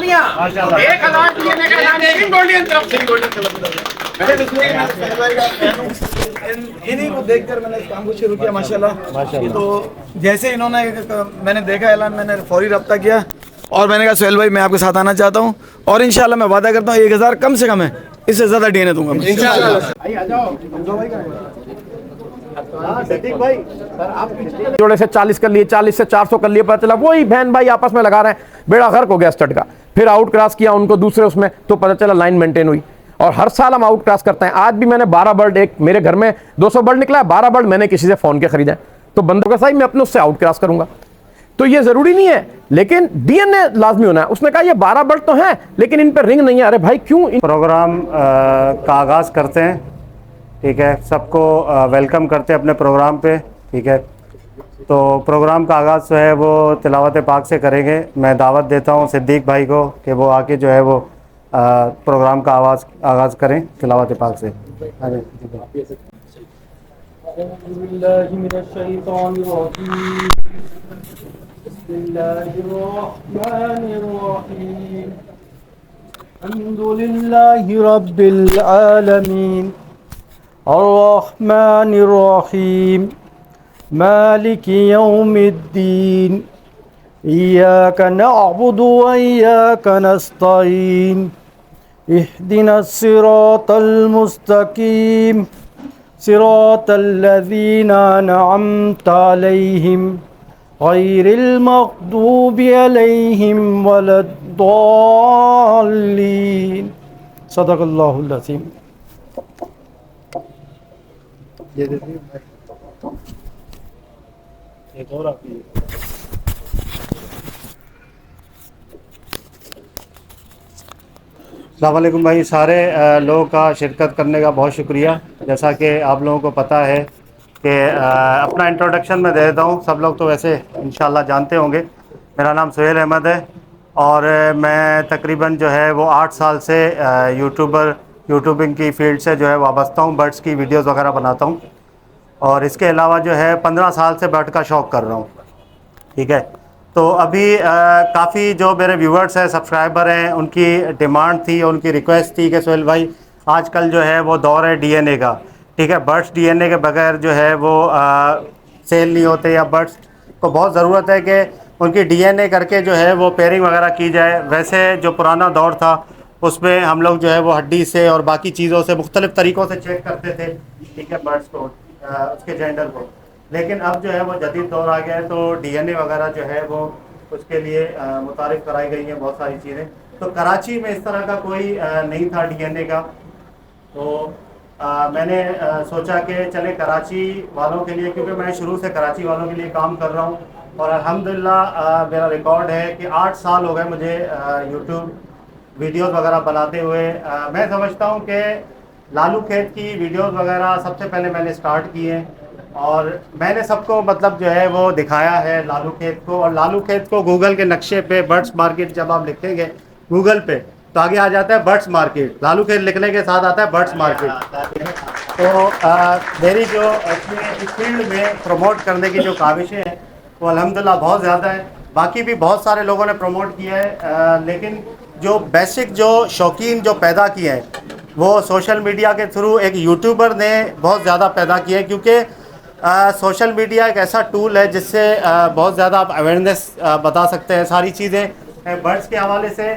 तालियां 1000 डीएनए का नाम सिंह गोल्डन तरफ सिंह गोल्डन इन्हीं को देखकर मैंने इस काम को शुरू किया माशाल्लाह। तो जैसे इन्होंने मैंने देखा ऐलान, मैंने फौरी रब्ता किया और मैंने कहा सोहेल भाई मैं आपके साथ आना चाहता हूँ और इंशाल्लाह मैं वादा करता हूँ 1000 कम से कम है, इससे ज़्यादा डीएनए दूंगा मैं। जोड़े से 40 कर लिए, 40 से 400 कर लिए, पता चला वही बहन भाई आपस में लगा रहे हैं, बेड़ा गर्क हो गया स्टड का। फिर आउट क्रॉस किया उनको दूसरे उसमें, तो पता चला लाइन मेंटेन हुई। और हर साल हम आउट क्रॉस करते हैं। आज भी मैंने 12 बर्ड, एक मेरे घर में 200 बर्ड निकला, 12 बर्ड मैंने किसी से फोन के खरीदा है। तो बंदों का सही मैं अपने उससे आउट क्रॉस करूंगा, तो ये जरूरी नहीं है, लेकिन डीएनए लाजमी होना है। उसने कहा ये 12 बर्ड तो हैं लेकिन इन पर रिंग नहीं है। अरे भाई क्यों? प्रोग्राम का आगाज़ करते हैं, ठीक है। सबको वेलकम करते हैं अपने प्रोग्राम पे, ठीक है। तो प्रोग्राम का आगाज़ जो है वो तिलावत पाक से करेंगे। मैं दावत देता हूँ सिद्दीक भाई को कि वो आके जो है वो प्रोग्राम का आगाज़ करें तिलावत पाक से। अल्हम्दुलिल्लाहि रब्बिल आलमीन अर्रहमानिर रहीम मालिकि यौमिद्दीन इय्याका नअबुदु व इय्याका नस्तईन इहदिनस सिरातल मुस्तकीम सिरातल लज़ीना अनअमता अलैहिम गैरिल मग़दूबि अलैहिम वलद्दाल्लीन। सदक़ल्लाहुल अज़ीम। एक और आपकी अस्सलाम वालेकुम भाई, सारे लोगों का शिरकत करने का बहुत शुक्रिया। जैसा कि आप लोगों को पता है कि अपना इंट्रोडक्शन मैं दे देता हूँ। सब लोग तो वैसे इंशाल्लाह जानते होंगे, मेरा नाम सोहेल अहमद है और मैं तकरीबन जो है वो 8 साल से यूट्यूबिंग की फील्ड से जो है वाबस्ता हूँ। बर्ड्स की वीडियोस वगैरह बनाता हूँ और इसके अलावा जो है 15 साल से बर्ड का शौक़ कर रहा हूँ, ठीक है। तो अभी काफ़ी जो मेरे व्यूवर्स हैं, सब्सक्राइबर हैं, उनकी डिमांड थी, उनकी रिक्वेस्ट थी कि सोहेल भाई आजकल जो है वो दौर है डीएनए का, ठीक है। बर्ड्स डीएनए के बगैर जो है वो सेल नहीं होते, या बर्ड्स को बहुत ज़रूरत है कि उनकी डीएनए करके जो है वो पेयरिंग वगैरह की जाए। वैसे जो पुराना दौर था उसमें हम लोग जो है वो हड्डी से और बाकी चीज़ों से मुख्तलिफ़ तरीक़ों से चेक करते थे, ठीक है, बर्ड्स को, उसके जेंडर को। लेकिन अब जो है वो जदीद दौर आ गया है, तो डीएनए वगैरह जो है वो उसके लिए मुतारिफ़ कराई गई हैं बहुत सारी चीज़ें। तो कराची में इस तरह का कोई नहीं था डीएनए का, तो मैंने सोचा कि चले कराची वालों के लिए, क्योंकि मैं शुरू से कराची वालों के लिए काम कर रहा हूँ और अल्हम्दुलिल्लाह मेरा रिकॉर्ड है कि 8 साल हो गए मुझे यूट्यूब वीडियोस वगैरह बनाते हुए। मैं समझता हूँ कि लालू खेत की वीडियोस वगैरह सबसे पहले मैंने स्टार्ट किए और मैंने सबको मतलब जो है वो दिखाया है लालू खेत को। और लालू खेत को गूगल के नक्शे पे बर्ड्स मार्केट जब आप लिखेंगे गूगल पे तो आगे आ जाता है बर्ड्स मार्केट, लालू खेत लिखने के साथ आता है बर्ड्स मार्केट। तो मेरी जो अपने इस फील्ड में प्रमोट करने की जो काविशें हैं वो अल्हम्दुलिल्लाह बहुत ज़्यादा है। बाकी भी बहुत सारे लोगों ने प्रमोट किया है, लेकिन जो बेसिक जो शौकीन जो पैदा किए हैं वो सोशल मीडिया के थ्रू एक यूट्यूबर ने बहुत ज़्यादा पैदा किए हैं, क्योंकि सोशल मीडिया एक ऐसा टूल है जिससे बहुत ज़्यादा आप अवेयरनेस बता सकते हैं। सारी चीज़ें बर्ड्स के हवाले से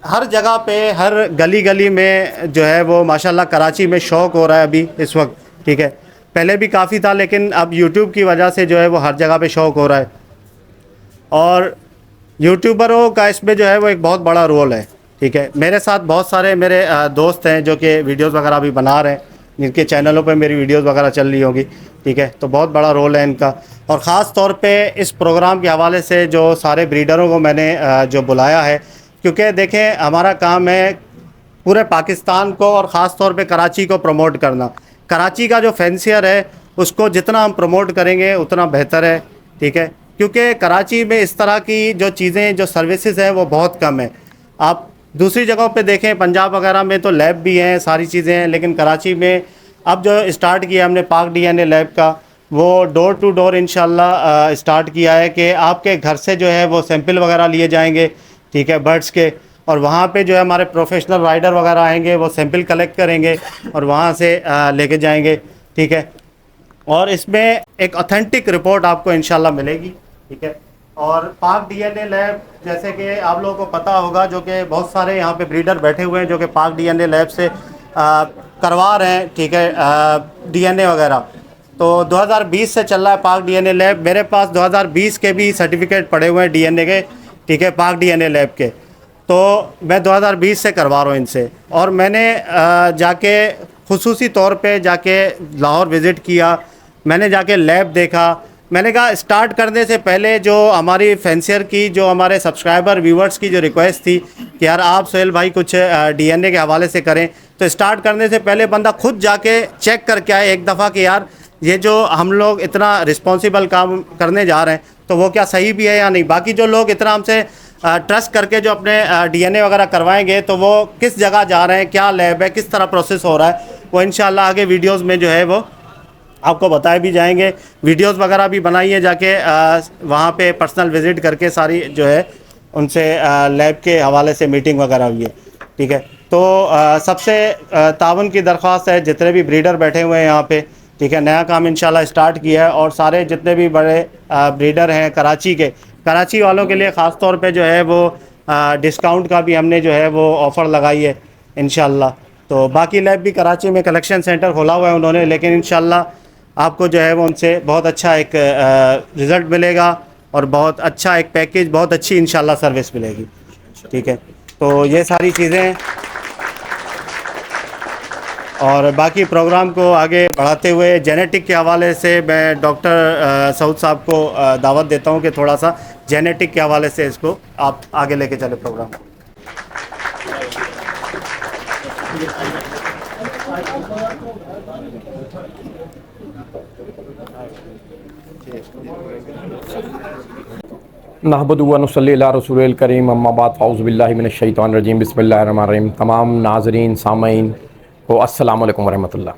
हर जगह पे, हर गली गली में जो है वो माशाल्लाह कराची में शौक़ हो रहा है अभी इस वक्त, ठीक है। पहले भी काफ़ी था लेकिन अब यूट्यूब की वजह से जो है वो हर जगह पे शौक़ हो रहा है और यूट्यूबरों का इसमें जो है वो एक बहुत बड़ा रोल है, ठीक है। मेरे साथ बहुत सारे मेरे दोस्त हैं जो कि वीडियोस वगैरह भी बना रहे हैं, जिनके चैनलों पे मेरी वीडियोस वगैरह चल रही होगी, ठीक है। तो बहुत बड़ा रोल है इनका। और ख़ास तौर पे इस प्रोग्राम के हवाले से जो सारे ब्रीडरों को मैंने जो बुलाया है, क्योंकि देखें हमारा काम है पूरे पाकिस्तान को और ख़ास तौर पे कराची को प्रमोट करना। कराची का जो फैंसियर है उसको जितना हम प्रमोट करेंगे उतना बेहतर है, ठीक है। क्योंकि कराची में इस तरह की जो चीज़ें, जो सर्विसेज हैं वो बहुत कम है। आप दूसरी जगहों पे देखें, पंजाब वगैरह में तो लैब भी हैं, सारी चीज़ें हैं, लेकिन कराची में अब जो स्टार्ट किया हमने पाक डीएनए लैब का, वो डोर टू डोर इंशाल्लाह स्टार्ट किया है कि आपके घर से जो है वो सैंपल वगैरह लिए जाएंगे, ठीक है, बर्ड्स के। और वहाँ पे जो है हमारे प्रोफेशनल राइडर वगैरह आएंगे, वो सैंपल कलेक्ट करेंगे और वहाँ से लेके जाएंगे, ठीक है। और इसमें एक ऑथेंटिक रिपोर्ट आपको इंशाल्लाह मिलेगी, ठीक है। और पाक डीएनए लैब, जैसे कि आप लोगों को पता होगा, जो कि बहुत सारे यहाँ पे ब्रीडर बैठे हुए हैं जो कि पाक डीएनए लैब से करवा रहे हैं, ठीक है, डीएनए वगैरह। तो 2020 से चल रहा है पाक डीएनए लैब। मेरे पास 2020 के भी सर्टिफिकेट पड़े हुए हैं डीएनए के, ठीक है, पाक डीएनए लैब के। तो मैं 2020 से करवा रहा हूँ इनसे। और मैंने जाके खुसूसी तौर पे जाके लाहौर विज़िट किया, मैंने जाके लैब देखा। मैंने कहा स्टार्ट करने से पहले जो हमारी फैंसियर की, जो हमारे सब्सक्राइबर व्यूवर्स की जो रिक्वेस्ट थी कि यार आप सोहेल भाई कुछ डीएनए के हवाले से करें, तो स्टार्ट करने से पहले बंदा खुद जाके चेक करके आए एक दफ़ा कि यार ये जो हम लोग इतना रिस्पॉन्सिबल काम करने जा रहे हैं तो वो क्या सही भी है या नहीं। बाकी जो लोग इतना हमसे ट्रस्ट करके जो अपने डीएनए वगैरह करवाएंगे तो वो किस जगह जा रहे हैं, क्या लैब है, किस तरह प्रोसेस हो रहा है, वो इंशाल्लाह आगे वीडियोस में जो है वो आपको बताए भी जाएंगे। वीडियोस वगैरह भी बनाई है, जाके वहाँ पे पर्सनल विज़िट करके सारी जो है उनसे लैब के हवाले से मीटिंग वगैरह हुई है, ठीक है। तो सबसे तावन की दरख्वास्त है, जितने भी ब्रीडर बैठे हुए हैं यहाँ पे, ठीक है, नया काम इंशाल्लाह स्टार्ट किया है। और सारे जितने भी बड़े ब्रीडर हैं कराची के, कराची वालों के लिए ख़ास तौर पे जो है वो डिस्काउंट का भी हमने जो है वो ऑफ़र लगाई है इंशाल्लाह। तो बाकी लैब भी कराची में कलेक्शन सेंटर खोला हुआ है उन्होंने, लेकिन इंशाल्लाह आपको जो है वो उनसे बहुत अच्छा एक रिज़ल्ट मिलेगा और बहुत अच्छा एक पैकेज, बहुत अच्छी इंशाल्लाह सर्विस मिलेगी, ठीक है। तो ये सारी चीज़ें, और बाकी प्रोग्राम को आगे बढ़ाते हुए जेनेटिक के हवाले से मैं डॉक्टर सऊद साहब को दावत देता हूँ कि थोड़ा सा जेनेटिक के हवाले से इसको आप आगे लेके चले प्रोग्राम को। नहमदुहु व नुसल्ली अला रसूलिल करीम, अम्मा बाद, औज़ु बिल्लाहि मिनश शैतानिर रजीम, बिस्मिल्लाहिर रहमानिर रहीम। तमाम नाज़रीन सामीन को अस्सलाम वालेकुम वरहमतुल्लाह।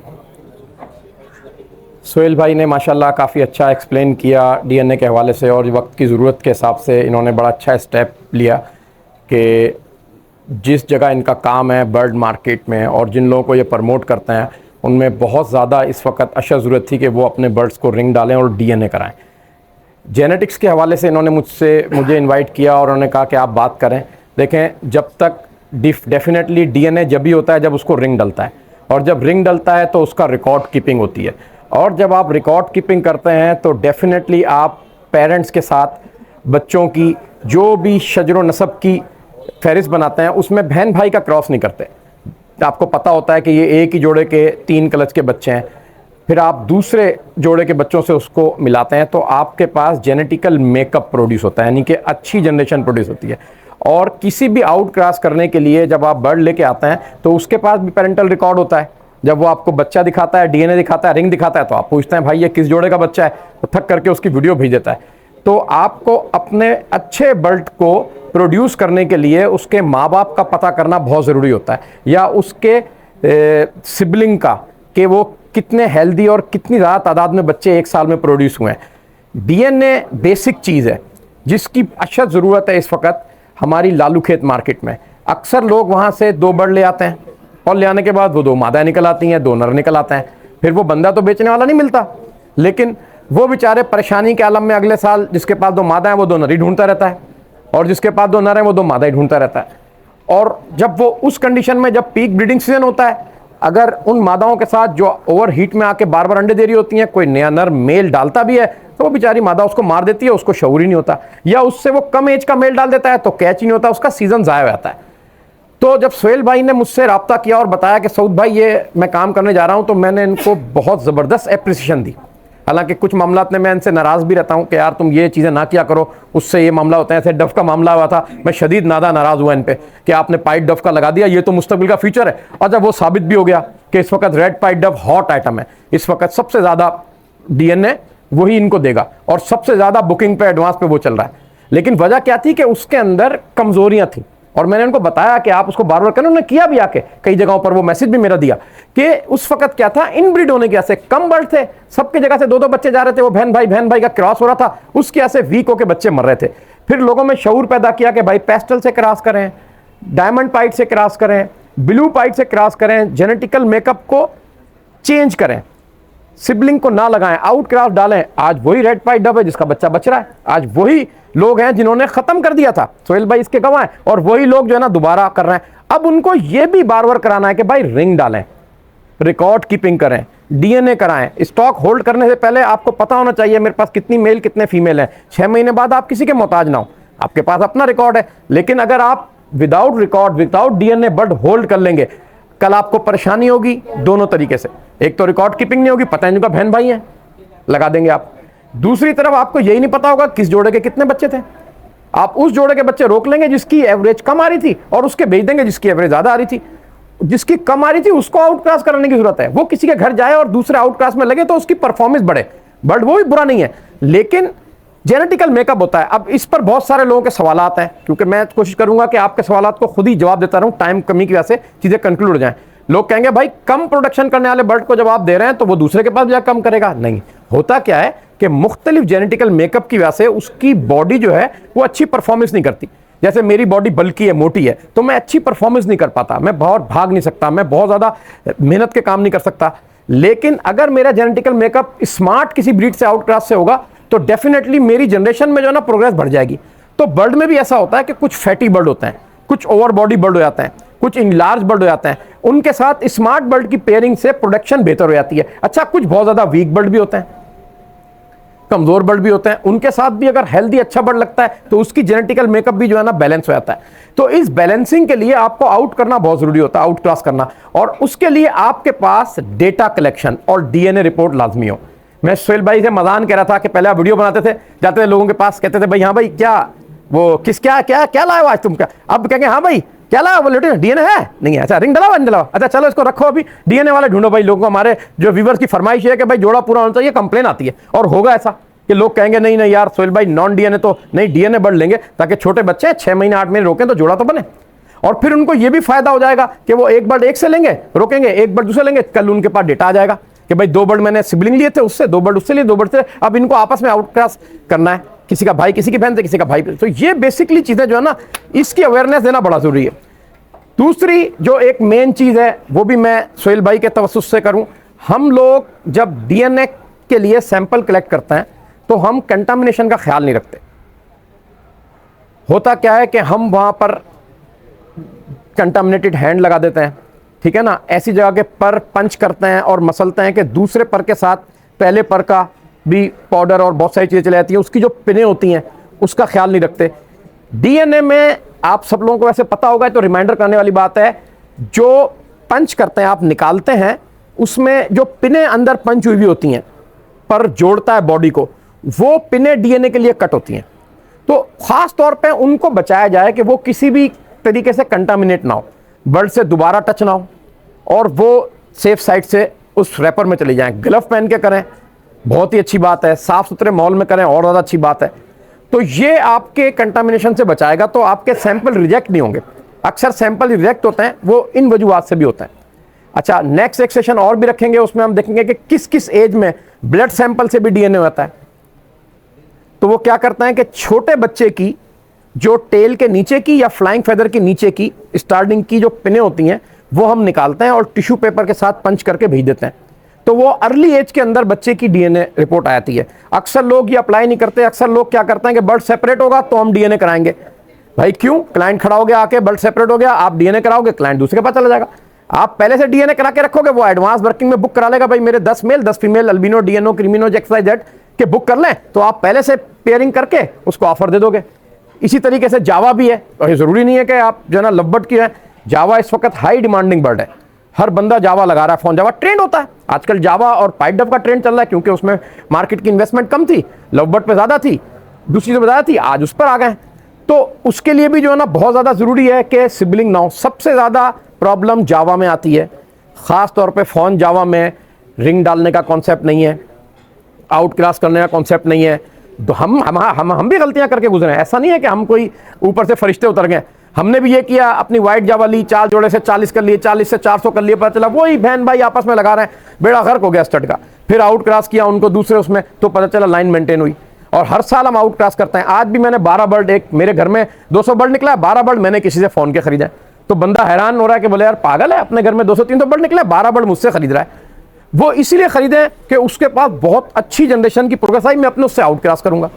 सोहेल भाई ने माशाल्लाह काफ़ी अच्छा एक्सप्लेन किया डीएनए के हवाले से, और वक्त की ज़रूरत के हिसाब से इन्होंने बड़ा अच्छा स्टेप लिया कि जिस जगह इनका काम है बर्ड मार्केट में, और जिन लोगों को ये प्रमोट करते हैं उनमें बहुत ज़्यादा इस वक्त अशद ज़रूरत थी कि वो अपने बर्ड्स को रिंग डालें और डीएनए कराएं। जेनेटिक्स के हवाले से इन्होंने मुझे इनवाइट किया और उन्होंने कहा कि आप बात करें। देखें, जब तक डेफिनेटली डीएनए जब भी होता है जब उसको रिंग डलता है, और जब रिंग डलता है तो उसका रिकॉर्ड कीपिंग होती है, और जब आप रिकॉर्ड कीपिंग करते हैं तो डेफिनेटली आप पेरेंट्स के साथ बच्चों की जो भी शजर नसब की फहरिस्त बनाते हैं उसमें बहन भाई का क्रॉस नहीं करते। आपको पता होता है कि ये एक ही जोड़े के 3 क्लच के बच्चे हैं, फिर आप दूसरे जोड़े के बच्चों से उसको मिलाते हैं तो आपके पास जेनेटिकल मेकअप प्रोड्यूस होता है, यानी कि अच्छी जनरेशन प्रोड्यूस होती है। और किसी भी आउट क्रॉस करने के लिए जब आप बर्ड लेके आते हैं तो उसके पास भी पेरेंटल रिकॉर्ड होता है। जब वो आपको बच्चा दिखाता है, डीएनए दिखाता है, रिंग दिखाता है, तो आप पूछते हैं भाई ये किस जोड़े का बच्चा है, तो थक करके उसकी वीडियो भेज देता है। तो आपको अपने अच्छे बर्ड को प्रोड्यूस करने के लिए उसके माँ बाप का पता करना बहुत ज़रूरी होता है, या उसके सिबलिंग का, कि वो कितने हेल्दी और कितनी ज़्यादा तादाद में बच्चे एक साल में प्रोड्यूस हुए हैं। डीएनए बेसिक चीज़ है जिसकी अशद ज़रूरत है इस वक्त हमारी लालू खेत मार्केट में। अक्सर लोग वहाँ से 2 बर्ड ले आते हैं और ले आने के बाद वो 2 मादाएँ निकल आती हैं, 2 नर निकल आते हैं, फिर वो बंदा तो बेचने वाला नहीं मिलता, लेकिन वो बेचारे परेशानी के आलम में अगले साल जिसके पास 2 मादा हैं वो 2 नर ही ढूंढता रहता है, और जिसके पास 2 नर हैं वो 2 मादा ही ढूंढता रहता है। और जब वो उस कंडीशन में, जब पीक ब्रीडिंग सीजन होता है, अगर उन मादाओं के साथ जो ओवर हीट में आके बार बार अंडे दे रही होती हैं, कोई नया नर मेल डालता भी है तो वो बेचारी मादा उसको मार देती है, उसको शऊर ही नहीं होता, या उससे वो कम एज का मेल डाल देता है तो कैच ही नहीं होता, उसका सीजन ज़ाया हो जाता है। तो जब सोहेल भाई ने मुझसे रब्ता किया और बताया कि सऊद भाई ये मैं काम करने जा रहा हूँ, तो मैंने इनको बहुत ज़बरदस्त एप्रिसिएशन दी। हालांकि कुछ मामलात में मैं इनसे नाराज़ भी रहता हूँ कि यार तुम ये चीज़ें ना किया करो, उससे ये मामला होता है। ऐसे डफ का मामला हुआ था, मैं शदीद नाराज़ हुआ इन पे कि आपने पाइट डफ का लगा दिया, ये तो मुस्तकबिल का फ्यूचर है। और जब वो साबित भी हो गया कि इस वक्त रेड पाइट डफ हॉट आइटम है, इस वक्त सबसे ज़्यादा डीएनए वही इनको देगा और सबसे ज़्यादा बुकिंग पे, एडवांस पे वो चल रहा है। लेकिन वजह क्या थी कि उसके अंदर कमज़ोरियाँ थी, और मैंने उनको बताया कि आप उसको बार बार करें। उन्होंने किया भी, आके कई जगहों पर वो मैसेज भी मेरा दिया कि उस वक्त क्या था, इनब्रीड होने की वजह से कम बर्ड थे, सबकी जगह से 2-2 बच्चे जा रहे थे, वो बहन भाई का क्रॉस हो रहा था, उसकी वजह से वीक होकर बच्चे मर रहे थे। फिर लोगों में शऊर पैदा किया कि भाई पेस्टल से क्रॉस करें, डायमंड पाइट से क्रॉस करें, ब्लू पाइट से क्रॉस करें, जेनेटिकल मेकअप को चेंज करें, सिबलिंग को ना लगाएं, आउट क्रॉस डालें। आज वही रेड पाइट डब है जिसका बच्चा बच रहा है। आज वही लोग हैं जिन्होंने खत्म कर दिया था, सोहेल भाई इसके गवाह हैं, और वही लोग जो है ना दोबारा कर रहे हैं। अब उनको यह भी बार बार कराना है कि भाई रिंग डालें, रिकॉर्ड कीपिंग करें, डीएनए कराएं। स्टॉक होल्ड करने से पहले आपको पता होना चाहिए मेरे पास कितनी मेल कितने फीमेल हैं। 6 महीने बाद आप किसी के मोहताज ना हो, आपके पास अपना रिकॉर्ड है। लेकिन अगर आप without record without DNA bird hold कर लेंगे, कल आपको परेशानी होगी दोनों तरीके से। एक तो रिकॉर्ड कीपिंग नहीं होगी, पता नहीं उनका बहन भाई है, लगा देंगे आप। दूसरी तरफ आपको यही नहीं पता होगा किस जोड़े के कितने बच्चे थे। आप उस जोड़े के बच्चे रोक लेंगे जिसकी एवरेज कम आ रही थी और उसके भेज देंगे जिसकी एवरेज ज्यादा आ रही थी। जिसकी कम आ रही थी उसको आउट क्रॉस कराने की जरूरत है। वो किसी के घर जाए और दूसरे आउट क्रॉस में लगे तो उसकी परफॉर्मेंस बढ़े, बट वो भी बुरा नहीं है, लेकिन जेनेटिकल मेकअप होता है। अब इस पर बहुत सारे लोगों के सवाल आते हैं, क्योंकि मैं कोशिश करूंगा कि आपके सवालात को खुद ही जवाब देता रहूं, टाइम कमी की वजह से चीजें कंक्लूड हो जाएं। लोग कहेंगे भाई कम प्रोडक्शन करने वाले बर्ड को जब आप दे रहे हैं तो वो दूसरे के पास जाकर कम करेगा। नहीं, होता क्या है कि मुख्तलिफ जेनेटिकल मेकअप की वजह से उसकी बॉडी जो है वो अच्छी परफॉर्मेंस नहीं करती। जैसे मेरी बॉडी बल्की है, मोटी है, तो मैं अच्छी परफॉर्मेंस नहीं कर पाता, मैं बहुत भाग नहीं सकता, मैं बहुत ज्यादा मेहनत के काम नहीं कर सकता। लेकिन अगर मेरा जेनेटिकल मेकअप स्मार्ट किसी ब्रीड से आउट क्रॉस से होगा तो डेफिनेटली मेरी जनरेशन में जो है ना प्रोग्रेस बढ़ जाएगी। तो बर्ड में भी ऐसा होता है कि कुछ फैटी बर्ड होते हैं, कुछ ओवर बॉडी बर्ड हो जाते हैं, कुछ इनलार्ज बर्ड हो जाते हैं। उनके साथ स्मार्ट बर्ड की पेयरिंग से प्रोडक्शन बेहतर हो जाती है। अच्छा, कुछ बहुत ज्यादा वीक बर्ड भी होते हैं, कमजोर बर्ड भी होते हैं, उनके साथ भी अगर हेल्दी अच्छा बर्ड लगता है तो उसकी जेनेटिकल मेकअप भी जो है ना बैलेंस हो जाता है। तो इस बैलेंसिंग के लिए आपको आउट करना बहुत जरूरी होता है, आउट क्रॉस करना, और उसके लिए आपके पास डेटा कलेक्शन और डीएनए रिपोर्ट लाजमी हो। मैं सोहेल भाई से मजान कह रहा था कि पहले आप वीडियो बनाते थे, जाते थे लोगों के पास, कहते थे भाई हाँ भाई क्या वो किस क्या क्या क्या लाया आज तुम, क्या अब कहेंगे हाँ भाई क्या लाया, वो लेटे डीएनए है नहीं है, अच्छा रिंग डलाओ नहीं डलाओ, अच्छा चलो इसको रखो, अभी डीएनए वाले ढूंढो भाई। लोगों को हमारे जो व्यूवर्स की फरमाइश है कि भाई जोड़ा पूरा होना चाहिए, कंप्लेन आती है, और होगा ऐसा कि लोग कहेंगे नहीं नहीं यार सोहेल भाई नॉन डीएनए तो नहीं, डीएनए बढ़ लेंगे ताकि छोटे बच्चे 6 महीने 8 महीने रोकें तो जोड़ा तो बने। और फिर उनको ये भी फायदा हो जाएगा कि वो एक बर्ड एक से लेंगे रोकेंगे, एक बर्ड दूसरे लेंगे, कल उनके पास डेटा आ जाएगा कि भाई 2 बर्ड मैंने सिबलिंग लिए थे उससे, 2 बर्ड उससे लिए, 2 बर्ड से, अब इनको आपस में आउट क्रॉस करना है, किसी का भाई किसी की बहन से, किसी का भाई। तो ये बेसिकली चीजें जो है ना, इसकी अवेयरनेस देना बड़ा जरूरी है। दूसरी जो एक मेन चीज है वो भी मैं सोहेल भाई के तवस्सुस से करूं, हम लोग जब डीएनए के लिए सैंपल कलेक्ट करते हैं तो हम कंटामिनेशन का ख्याल नहीं रखते। होता क्या है कि हम वहां पर कंटामिनेटेड हैंड लगा देते हैं, ठीक है ना, ऐसी जगह के पर पंच करते हैं और मसलते हैं कि दूसरे पर के साथ पहले पर का भी पाउडर और बहुत सारी चीज़ें चली जाती हैं, उसकी जो पिनें होती हैं उसका ख्याल नहीं रखते। डीएनए में आप सब लोगों को वैसे पता होगा, तो रिमाइंडर करने वाली बात है, जो पंच करते हैं आप निकालते हैं उसमें जो पिनें अंदर पंच हुई भी होती हैं, पर जोड़ता है बॉडी को, वो पिनें डीएनए के लिए कट होती हैं। तो खास तौर पे उनको बचाया जाए कि वो किसी भी तरीके से कंटामिनेट ना हो, बर्ड से दोबारा टच ना हो, और वो सेफ साइड से उस रैपर में चले जाएं। ग्लव पहन के करें, बहुत ही अच्छी बात है, साफ सुथरे माहौल में करें और ज़्यादा अच्छी बात है। तो ये आपके कंटामिनेशन से बचाएगा, तो आपके सैंपल रिजेक्ट नहीं होंगे। अक्सर सैंपल रिजेक्ट होते हैं वो इन वजूहात से भी होता है। अच्छा, नेक्स्ट एक सेशन और भी रखेंगे, उसमें हम देखेंगे कि किस किस एज में ब्लड सैंपल से भी डीएनए होता है। तो वो क्या करता है कि छोटे बच्चे की जो टेल के नीचे की या फ्लाइंग फेदर के नीचे की स्टार्टिंग की जो पिनें होती हैं वो हम निकालते हैं और टिश्यू पेपर के साथ पंच करके भेज देते हैं। तो वो अर्ली एज के अंदर बच्चे की डीएनए रिपोर्ट आ जाती है। अक्सर लोग ये अप्लाई नहीं करते, अक्सर लोग क्या करते हैं कि बर्ड सेपरेट होगा तो हम डीएनए कराएंगे। भाई क्यों? क्लाइंट खड़ा हो गया आके, बर्ड सेपरेट हो गया, आप डीएनए कराओगे, क्लाइंट दूसरे के पास चला जाएगा। आप पहले से डीएनए करा के रखोगे, वो एडवांस वर्किंग में बुक करा लेगा, भाई मेरे 10 मेल 10 फीमेल अल्बिनो डीएनओ क्रिमिनो XYZ के बुक कर लें, तो आप पहले से पेयरिंग करके उसको ऑफर दे दोगे। इसी तरीके से जावा भी है, और ये जरूरी नहीं है कि आप जो है ना लवबर्ड की है। जावा इस वक्त हाई डिमांडिंग बर्ड है, हर बंदा जावा लगा रहा है, फोन जावा ट्रेंड होता है आजकल। जावा और पाइट डब का ट्रेंड चल रहा है, क्योंकि उसमें मार्केट की इन्वेस्टमेंट कम थी, लवबर्ड पे ज्यादा थी, दूसरी चीजों पे ज्यादा थी, आज उस पर आ गए। तो उसके लिए भी जो है ना बहुत ज्यादा जरूरी है कि सिबलिंग ना हो। सबसे ज्यादा प्रॉब्लम जावा में आती है, खास तौर पे फोन जावा में रिंग डालने का कॉन्सेप्ट नहीं है, आउट क्रॉस करने का कॉन्सेप्ट नहीं है। तो हम भी गलतियां करके गुजरे हैं, ऐसा नहीं है कि हम कोई ऊपर से फरिश्ते उतर गए। हमने भी ये किया, अपनी वाइट जावा ली, 4 जोड़े से 40 कर लिए, 40 से 400 कर लिए, पता चला वही बहन भाई आपस में लगा रहे हैं, बेड़ा गर्क हो गया स्टड का। फिर आउट क्रॉस किया उनको दूसरे उसमें, तो पता चला लाइन मेंटेन हुई। और हर साल हम आउट क्रॉस करते हैं। आज भी मैंने 12 बर्ड, एक मेरे घर में 200 बर्ड निकला है, 12 बर्ड मैंने किसी से फ़ोन के खरीदा है। तो बंदा हैरान हो रहा है कि बोले यार पागल है, अपने घर में 200-300 बर्ड निकला है, 12 बर्ड मुझसे खरीद रहा है। वो इसीलिए खरीदे कि उसके पास बहुत अच्छी जनरेशन की प्रोग्रेस आई, मैं अपने उससे आउट क्रॉस करूंगा।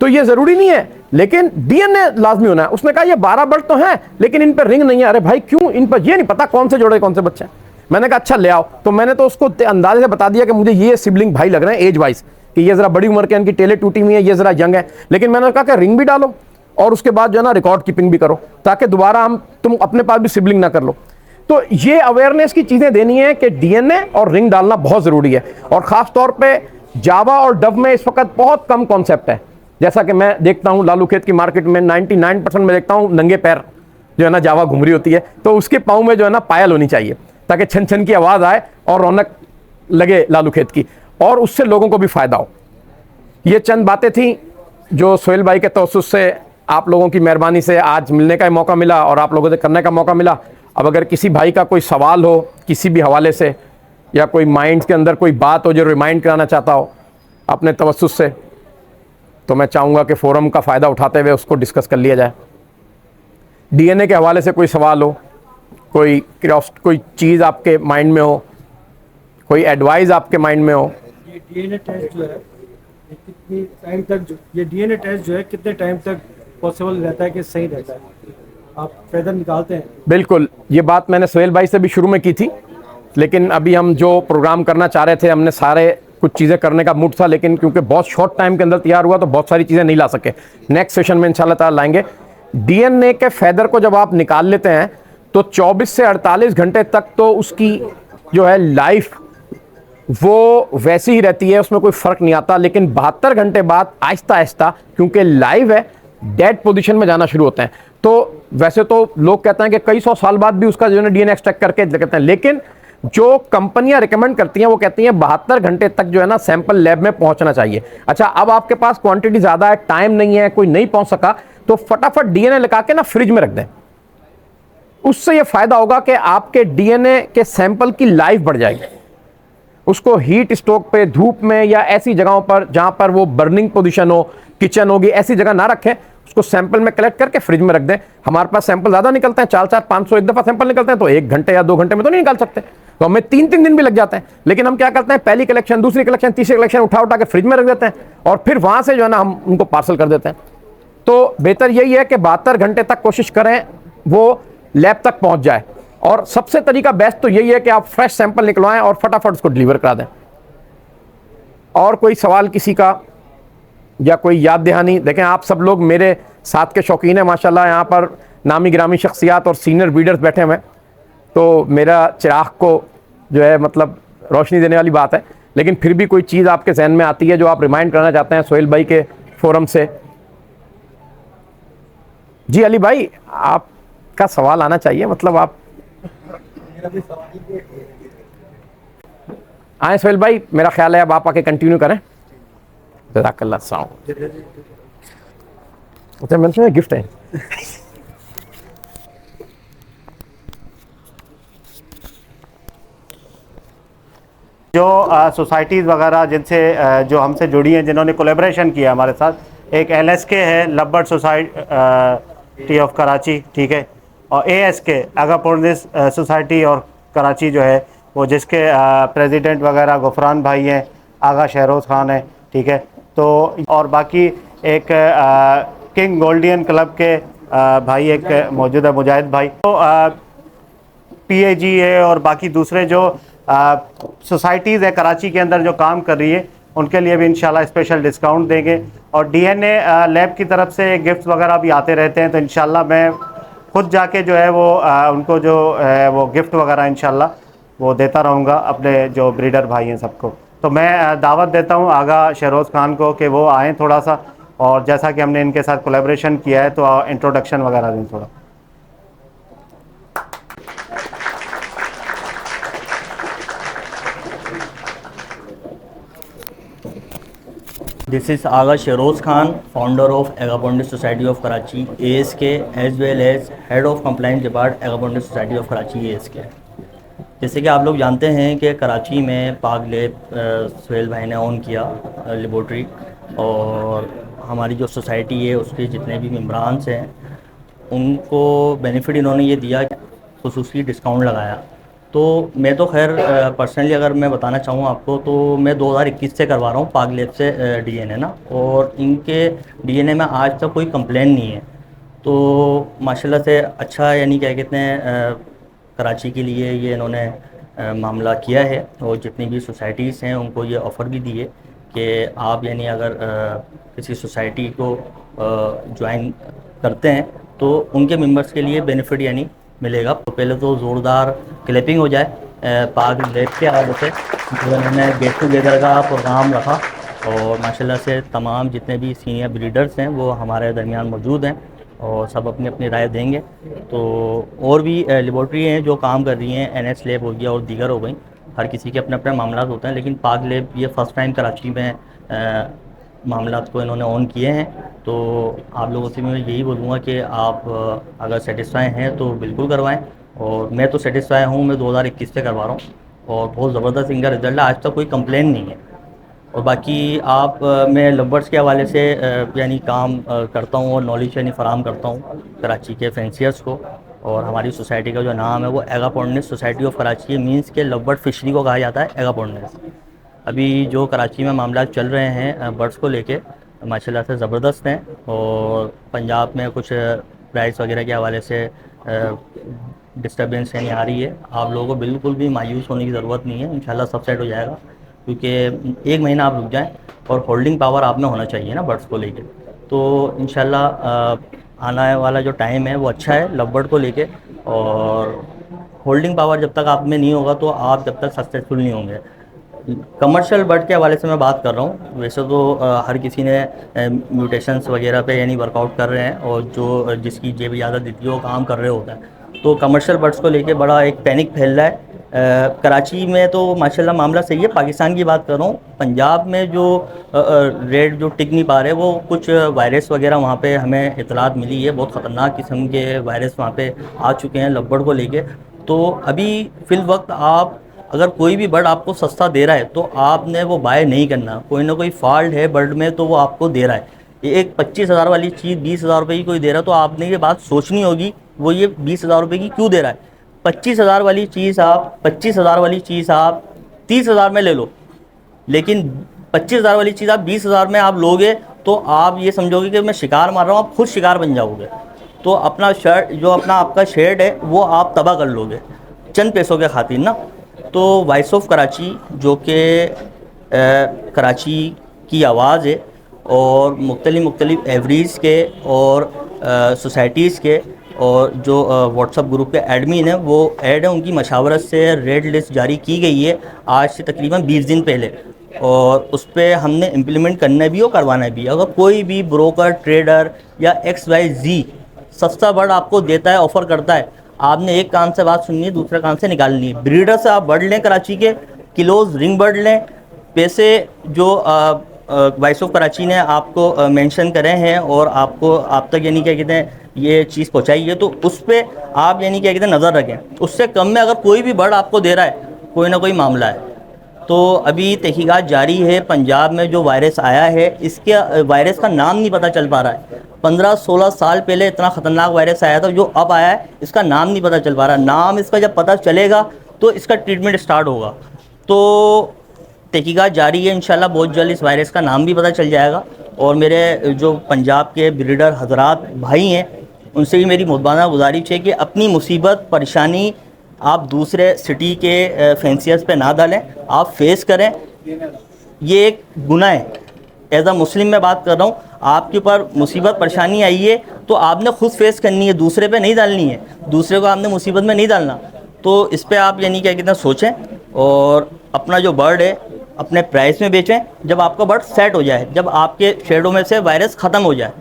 तो ये ज़रूरी नहीं है, लेकिन डीएनए लाजमी होना है। उसने कहा ये 12 बर्ड तो हैं लेकिन इन पर रिंग नहीं है। अरे भाई क्यों, इन पर ये नहीं पता कौन से जोड़े कौन से बच्चे हैं। मैंने कहा अच्छा ले आओ। तो मैंने तो उसको अंदाजे से बता दिया कि मुझे ये सिबलिंग भाई लग रहे हैं एज वाइज, कि ये ज़रा बड़ी उम्र के, इनकी टेलें टूटी हुई है, ये ज़रा यंग है। लेकिन मैंने कहा कि रिंग भी डालो और उसके बाद जो है ना रिकॉर्ड कीपिंग भी करो, ताकि दोबारा तुम अपने पास भी सिबलिंग ना कर लो। तो ये अवेयरनेस की चीज़ें देनी है कि डीएनए और रिंग डालना बहुत ज़रूरी है। और ख़ास तौर पे जावा और डव में इस वक्त बहुत कम कॉन्सेप्ट है। जैसा कि मैं देखता हूँ लालू खेत की मार्केट में 99% में देखता हूँ नंगे पैर जो है ना जावा घूम रही होती है। तो उसके पाँव में जो है ना पायल होनी चाहिए, ताकि छन छन की आवाज़ आए और रौनक लगे लालू खेत की, और उससे लोगों को भी फ़ायदा हो। ये चंद बातें थी जो सोहेल भाई के तवज्जुह से, आप लोगों की मेहरबानी से आज मिलने का मौका मिला और आप लोगों से करने का मौका मिला। अब अगर किसी भाई का कोई सवाल हो किसी भी हवाले से, या कोई माइंड के अंदर कोई बात हो जो रिमाइंड कराना चाहता हो अपने तवज्जुह से, तो मैं चाहूँगा कि फोरम का फ़ायदा उठाते हुए उसको डिस्कस कर लिया जाए। डीएनए के हवाले से कोई सवाल हो, कोई चीज़ आपके माइंड में हो, कोई एडवाइस आपके माइंड में हो। ये डीएनए टेस्ट जो है ये कितनी टाइम तक, ये डीएनए टेस्ट जो है कितने टाइम तक पॉसिबल रहता है कि सही रहता है, आप फेदर निकालते हैं? बिल्कुल, ये बात मैंने सोहेल भाई से भी शुरू में की थी, लेकिन अभी हम जो प्रोग्राम करना चाह रहे थे, हमने सारे कुछ चीज़ें करने का मूड था, लेकिन क्योंकि बहुत शॉर्ट टाइम के अंदर तैयार हुआ तो बहुत सारी चीज़ें नहीं ला सके। नेक्स्ट सेशन में इंशाल्लाह ताला लाएंगे। डीएनए के फैदर को जब आप निकाल लेते हैं तो 24 से 48 घंटे तक तो उसकी जो है लाइफ वो वैसी ही रहती है, उसमें कोई फ़र्क नहीं आता। लेकिन 72 घंटे बाद आहिस्ता आहिस्ता, क्योंकि लाइव है, डेड पोजीशन में जाना शुरू होते हैं। तो वैसे तो लोग कहते हैं कि कई सौ साल बाद भी उसका जो है डीएनए एक्सट्रैक्ट करके कहते हैं, लेकिन जो कंपनियां रिकमेंड करती हैं वो कहती हैं 72 घंटे तक जो है ना सैंपल लैब में पहुंचना चाहिए। अच्छा, अब आपके पास क्वांटिटी ज़्यादा है, टाइम नहीं है, कोई नहीं पहुंच सका, तो फटाफट डीएनए लगा के ना फ्रिज में रख दें। उससे ये फ़ायदा होगा कि आपके डीएनए के सैंपल की लाइफ बढ़ जाएगी। उसको हीट स्टोक पे, धूप में या ऐसी जगहों पर जहां पर वो बर्निंग पोजीशन हो, किचन होगी, ऐसी जगह ना रखें। उसको सैंपल में कलेक्ट करके फ्रिज में रख दें। हमारे पास सैंपल ज़्यादा निकलते हैं, 400-500 एक दफ़ा सैंपल निकलते हैं, तो 1 घंटे या 2 घंटे में तो नहीं निकाल सकते, तो हमें 3-3 दिन भी लग जाते हैं। लेकिन हम क्या करते हैं, पहली कलेक्शन, दूसरी कलेक्शन, तीसरी कलेक्शन उठा के फ्रिज में रख देते हैं और फिर वहाँ से जो है ना हम उनको पार्सल कर देते हैं। तो बेहतर यही है कि 72 घंटे तक कोशिश करें वो लैब तक पहुँच जाए। और सबसे तरीका बेस्ट तो यही है कि आप फ्रेश सैंपल निकलवाएं और फटाफट उसको डिलीवर करा दें। और कोई सवाल किसी का या कोई याद दहानी? देखें, आप सब लोग मेरे साथ के शौकीन हैं माशाल्लाह। यहाँ पर नामी गिरामी शख्सियात और सीनियर रीडर्स बैठे हुए हैं, तो मेरा चिराग को जो है मतलब रोशनी देने वाली बात है। लेकिन फिर भी कोई चीज़ आपके जहन में आती है जो आप रिमाइंड करना चाहते हैं सोहेल भाई के फोरम से? जी अली भाई, आपका सवाल आना चाहिए, मतलब आप आए सोहेल भाई। मेरा ख्याल है अब आप आके कंटिन्यू करें। जज़ाकल्लाह साउंड। अच्छा, मैंने सुना गिफ्ट है। जो सोसाइटीज़ वगैरह जिनसे जो हमसे जुड़ी हैं, जिन्होंने कोलेब्रेशन किया हमारे साथ, एक LSK है, लब्बर्ड सोसाइटी ऑफ कराची, ठीक है, और ASK अगापोर्निस सोसाइटी और कराची जो है वो, जिसके प्रेसिडेंट वगैरह गुफरान भाई हैं, आगा शहरोज़ खान है, ठीक है। तो और बाकी एक किंग गोल्डियन क्लब के भाई एक मौजूद है, मुजाहिद भाई। तो PAG है और बाकी दूसरे जो सोसाइटीज़ है कराची के अंदर जो काम कर रही है, उनके लिए भी इंशाल्लाह स्पेशल डिस्काउंट देंगे। और DNA लैब की तरफ से गिफ्ट्स वगैरह भी आते रहते हैं, तो इंशाल्लाह मैं खुद जाके जो है वो उनको जो है वो गिफ्ट वगैरह इंशाल्लाह वो देता रहूँगा अपने जो ब्रीडर भाई हैं सबको। तो मैं दावत देता हूँ आगा शहरोज़ खान को कि वो आएँ थोड़ा सा, और जैसा कि हमने इनके साथ कोलैबोरेशन किया है तो इंट्रोडक्शन वगैरह दें थोड़ा। This is Aga Sheroz Khan, founder of Agaponde Society of Karachi, ASK, as well as Head of Compliance Department, Agaponde Society of Karachi, ASK। जैसे कि आप लोग जानते हैं कि कराची में पाक लैब सोहेल भाई ने ऑन किया लेबॉर्ट्री, और हमारी जो सोसाइटी है उसके जितने भी मेम्बरान हैं उनको बेनिफिट इन्होंने ये दिया, खुसूसी डिस्काउंट लगाया। तो मैं तो खैर पर्सनली अगर मैं बताना चाहूँ आपको तो मैं 2021 से करवा रहा हूँ पाक लैब से डीएनए ना, और इनके डीएनए में आज तक कोई कंप्लेन नहीं है। तो माशाल्लाह से अच्छा यानी क्या कहते हैं कराची के लिए ये इन्होंने मामला किया है, और जितनी भी सोसाइटीज़ हैं उनको ये ऑफ़र भी दिए कि आप यानी अगर किसी सोसाइटी को ज्वाइन करते हैं तो उनके मेंबर्स के लिए बेनिफिट यानी मिलेगा। तो पहले तो ज़ोरदार क्लैपिंग हो जाए पाक लैब के हवाले से, जो इन्होंने गेट टुगेदर का प्रोग्राम रखा, और माशाल्लाह से तमाम जितने भी सीनियर ब्रीडर्स हैं वो हमारे दरमियान मौजूद हैं और सब अपनी अपनी राय देंगे। तो और भी लेबॉर्ट्री हैं जो काम कर रही हैं, एनएस लैब हो गया और दीगर हो गई, हर किसी के अपने अपने मामला होते हैं, लेकिन पाक लैब ये फ़र्स्ट टाइम कराची में मामला को इन्होंने ऑन किए हैं। तो आप लोगों से मैं यही बोलूँगा कि आप अगर सेटिस्फाई हैं तो बिल्कुल करवाएं, और मैं तो सेटिस्फाई हूँ, मैं 2021 से करवा रहा हूँ और बहुत ज़बरदस्त इनका रिज़ल्ट है, आज तक कोई कंप्लेन नहीं है। और बाकी आप मैं लवर्स के हवाले से यानी काम करता हूँ और नॉलेज यानी फ़राम करता हूँ कराची के फैंसियर्स को, और हमारी सोसाइटी का जो नाम है वो एगापोर्टनेस सोसाइटी ऑफ कराची है, मींस के लवर्ड फिशरी को कहा जाता है एगापोर्टनेस। अभी जो कराची में मामला चल रहे हैं बर्ड्स को लेके माशाल्लाह से ज़बरदस्त हैं, और पंजाब में कुछ प्राइस वगैरह के हवाले से डिस्टर्बेंस यानी आ रही है। आप लोगों को बिल्कुल भी मायूस होने की ज़रूरत नहीं है, इंशाल्लाह सब सेट हो जाएगा, क्योंकि 1 महीना आप रुक जाएं और होल्डिंग पावर आप में होना चाहिए ना बर्ड्स को लेके। तो इंशाल्लाह आने वाला जो टाइम है वो अच्छा है लव बर्ड को लेके, और होल्डिंग पावर जब तक आप में नहीं होगा तो आप जब तक सक्सेसफुल नहीं होंगे। कमर्शियल बर्ड के हवाले से मैं बात कर रहा हूँ, वैसे तो हर किसी ने म्यूटेशंस वगैरह पे यानी वर्कआउट कर रहे हैं, और जो जिसकी जेब ज़्यादा देती है वो काम कर रहे होता है। तो कमर्शियल बर्ड्स को लेके बड़ा एक पैनिक फैल रहा है। कराची में तो माशाल्लाह मामला सही है, पाकिस्तान की बात कर रहा हूँ। पंजाब में जो रेट जो टिक नहीं पा रहे, वो कुछ वायरस वगैरह वहाँ पे हमें इतलात मिली है, बहुत ख़तरनाक किस्म के वायरस वहाँ पे आ चुके हैं लव बर्ड को लेके। तो अभी फ़िल वक्त आप अगर कोई भी बर्ड आपको सस्ता दे रहा है तो आपने वो बाय नहीं करना, कोई ना कोई फॉल्ट है बर्ड में तो वो आपको दे रहा है। एक 25,000 वाली चीज़ 20,000 रुपये की कोई दे रहा है तो आपने ये बात सोचनी होगी वो ये 20,000 रुपये की क्यों दे रहा है। 25,000 वाली चीज़ आप 30,000 में ले लो, लेकिन 25,000 वाली चीज़ आप 20,000 में आप लोगे तो आप ये समझोगे कि मैं शिकार मार रहा हूँ, आप खुद शिकार बन जाओगे। तो अपना शर्ट जो अपना आपका शेड है वो आप तबाह कर लोगे चंद पैसों के खातिर ना। तो वॉइस ऑफ कराची जो कि कराची की आवाज़ है, और मुख्तलिफ एवरीज़ के और सोसाइटीज़ के और जो व्हाट्सअप ग्रुप के एडमिन है वो ऐड है, उनकी मशावरत से रेड लिस्ट जारी की गई है आज से तकरीबन 20 दिन पहले, और उस पर हमने इम्प्लीमेंट करना भी और करवाना भी। अगर कोई भी ब्रोकर ट्रेडर या XYZ सस्ता बर्ड आपको देता है, ऑफ़र करता है, आपने एक कान से बात सुननी है, दूसरे कान से निकालनी है। ब्रीडर से आप बर्ड लें कराची के, किलोज रिंग बर्ड लें, पैसे जो वॉइस ऑफ कराची ने आपको मेंशन करे हैं और आपको आप तक यानी क्या कहते हैं ये चीज़ पहुंचाई है, तो उस पर आप यानी क्या कहते हैं नज़र रखें। उससे कम में अगर कोई भी बर्ड आपको दे रहा है, कोई ना कोई मामला है। तो अभी तहकीकात जारी है। पंजाब में जो वायरस आया है, इसके वायरस का नाम नहीं पता चल पा रहा है। 15-16 साल पहले इतना ख़तरनाक वायरस आया था, जो अब आया है इसका नाम नहीं पता चल पा रहा। नाम इसका जब पता चलेगा तो इसका ट्रीटमेंट स्टार्ट होगा। तो तहकीकात जारी है, इंशाल्लाह बहुत जल्द इस वायरस का नाम भी पता चल जाएगा। और मेरे जो पंजाब के ब्रीडर हजरात भाई हैं, उनसे ही मेरी मुहब्बाना गुजारिश है कि अपनी मुसीबत परेशानी आप दूसरे सिटी के फैंसियर्स पे ना डालें, आप फेस करें। ये एक गुनाह है, एज अ मुस्लिम मैं बात कर रहा हूँ। आपके ऊपर मुसीबत परेशानी आई है तो आपने खुद फेस करनी है, दूसरे पे नहीं डालनी है, दूसरे को आपने मुसीबत में नहीं डालना। तो इस पर आप यानी क्या कहते हैं सोचें, और अपना जो बर्ड है अपने प्राइस में बेचें जब आपका बर्ड सेट हो जाए, जब आपके शेडों में से वायरस ख़त्म हो जाए।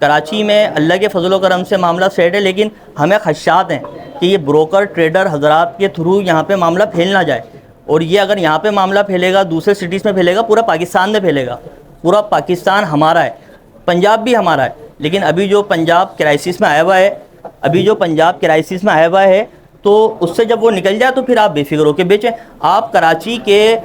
कराची में अल्लाह के फजल करम से मामला सेट है, लेकिन हमें खदशात हैं कि ये ब्रोकर ट्रेडर हजरात के थ्रू यहाँ पे मामला फैल ना जाए। और ये अगर यहाँ पे मामला फैलेगा, दूसरे सिटीज़ में फैलेगा, पूरा पाकिस्तान में फैलेगा। पूरा पाकिस्तान हमारा है, पंजाब भी हमारा है, लेकिन अभी जो पंजाब क्राइसिस में आया हुआ है, तो उससे जब वो निकल जाए तो फिर आप बेफिक्र होकर बेचें। आप कराची के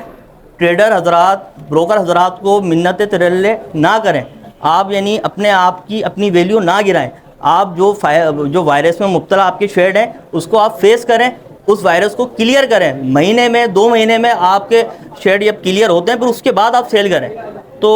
ट्रेडर हजरात, ब्रोकर हजरात को मिन्नत तरल्ले ना करें। आप यानी अपने आप की अपनी वैल्यू ना गिराएं। आप जो वायरस में मुब्तला आपके शेयर हैं उसको आप फेस करें, उस वायरस को क्लियर करें। महीने में 2 महीने में आपके शेयर जब क्लियर होते हैं फिर उसके बाद आप सेल करें। तो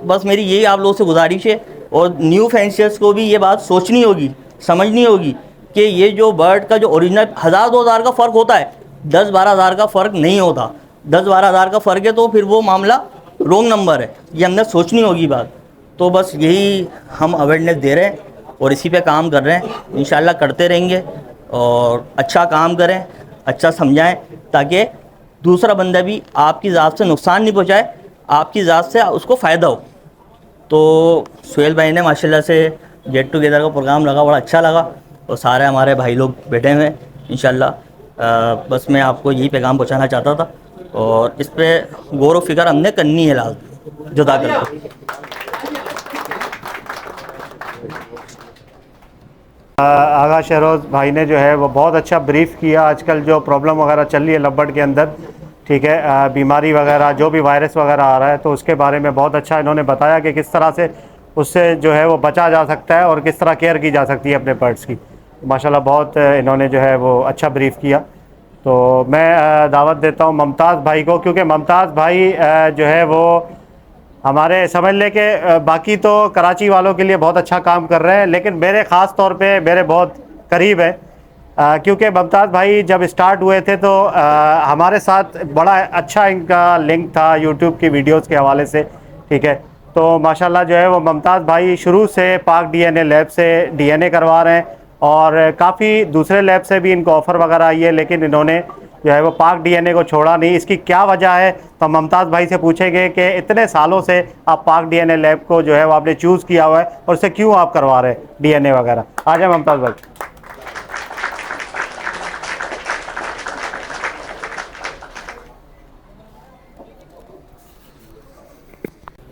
बस मेरी यही आप लोगों से गुजारिश है, और न्यू फैंसियर्स को भी ये बात सोचनी होगी, समझनी होगी कि ये जो बर्ड का जो ओरिजिनल 1000-2000 का फ़र्क होता है, 10-12 हज़ार का फ़र्क नहीं होता। 10-12 हज़ार का फ़र्क है तो फिर वो मामला रॉन्ग नंबर है, ये हमने सोचनी होगी बात। तो बस यही हम अवेयरनेस दे रहे हैं और इसी पे काम कर रहे हैं, इंशाल्लाह करते रहेंगे और अच्छा काम करें, अच्छा समझाएं, ताकि दूसरा बंदा भी आपकी ज़ात से नुकसान नहीं पहुंचाए, आपकी ज़ात से उसको फ़ायदा हो। तो सुहेल भाई ने माशाल्लाह से गेट टुगेदर का प्रोग्राम लगा, बड़ा अच्छा लगा और सारे हमारे भाई लोग बैठे हुए हैं इंशाल्लाह। बस मैं आपको यही पैगाम पहुंचाना चाहता था और इस पर गौर व फिक्र हमने करनी है लाल जुदा करके। आगा शहरोज़ भाई ने जो है वो बहुत अच्छा ब्रीफ़ किया। आजकल जो प्रॉब्लम वगैरह चल रही है लब्बड़ के अंदर, ठीक है, बीमारी वगैरह जो भी वायरस वगैरह आ रहा है, तो उसके बारे में बहुत अच्छा इन्होंने बताया कि किस तरह से उससे जो है वो बचा जा सकता है और किस तरह केयर की जा सकती है अपने बर्ड्स की। माशाल्लाह बहुत इन्होंने जो है वो अच्छा ब्रीफ़ किया। तो मैं दावत देता हूँ मुमताज़ भाई को, क्योंकि मुमताज़ भाई जो है वो हमारे समझ ले कि बाकी तो कराची वालों के लिए बहुत अच्छा काम कर रहे हैं, लेकिन मेरे ख़ास तौर पे मेरे बहुत करीब है, क्योंकि मुमताज़ भाई जब स्टार्ट हुए थे तो हमारे साथ बड़ा अच्छा इनका लिंक था यूट्यूब की वीडियोस के हवाले से, ठीक है। तो माशाल्लाह जो है वो मुमताज़ भाई शुरू से पाक डीएनए लैब से डीएनए करवा रहे हैं और काफ़ी दूसरे लैब से भी इनको ऑफ़र वगैरह आई है, लेकिन इन्होंने जो है वो पाक डीएनए को छोड़ा नहीं। इसकी क्या वजह है तो मुमताज़ भाई से पूछेंगे कि इतने सालों से आप पाक डीएनए लैब को जो है वो आपने चूज़ किया हुआ है और उसे क्यों आप करवा रहे हैं डीएनए वगैरह। आ जाए मुमताज़ भाई।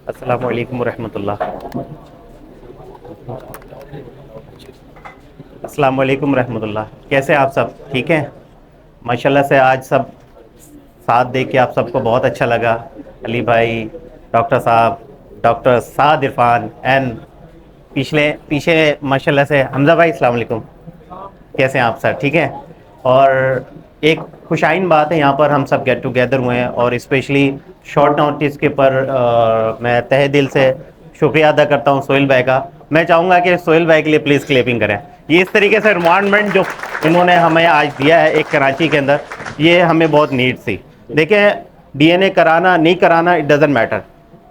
अस्सलामु अलैकुम रहमतुल्लाह। अस्सलामु अलैकुम रहमतुल्लाह। कैसे आप सब ठीक हैं? माशाल्लाह से आज सब साथ देख के आप सबको बहुत अच्छा लगा। अली भाई, डॉक्टर साहब, डॉक्टर साद इरफान एंड पीछे माशाल्लाह से हमज़ा भाई, अस्सलामु अलैकुम। कैसे हैं आप सर? ठीक हैं। और एक खुशाइन बात है, यहाँ पर हम सब गेट टुगेदर हुए हैं और स्पेशली शॉर्ट नोटिस के पर मैं तहे दिल से शुक्रिया अदा करता हूँ सोहेल भाई का। मैं चाहूँगा कि सोहेल भाई के लिए प्लीज़ क्लैपिंग करें। ये इस तरीके से रिक्वायरमेंट जो इन्होंने हमें आज दिया है एक कराची के अंदर, ये हमें बहुत नीड थी। देखें, डीएनए कराना नहीं कराना इट डज़न्ट मैटर,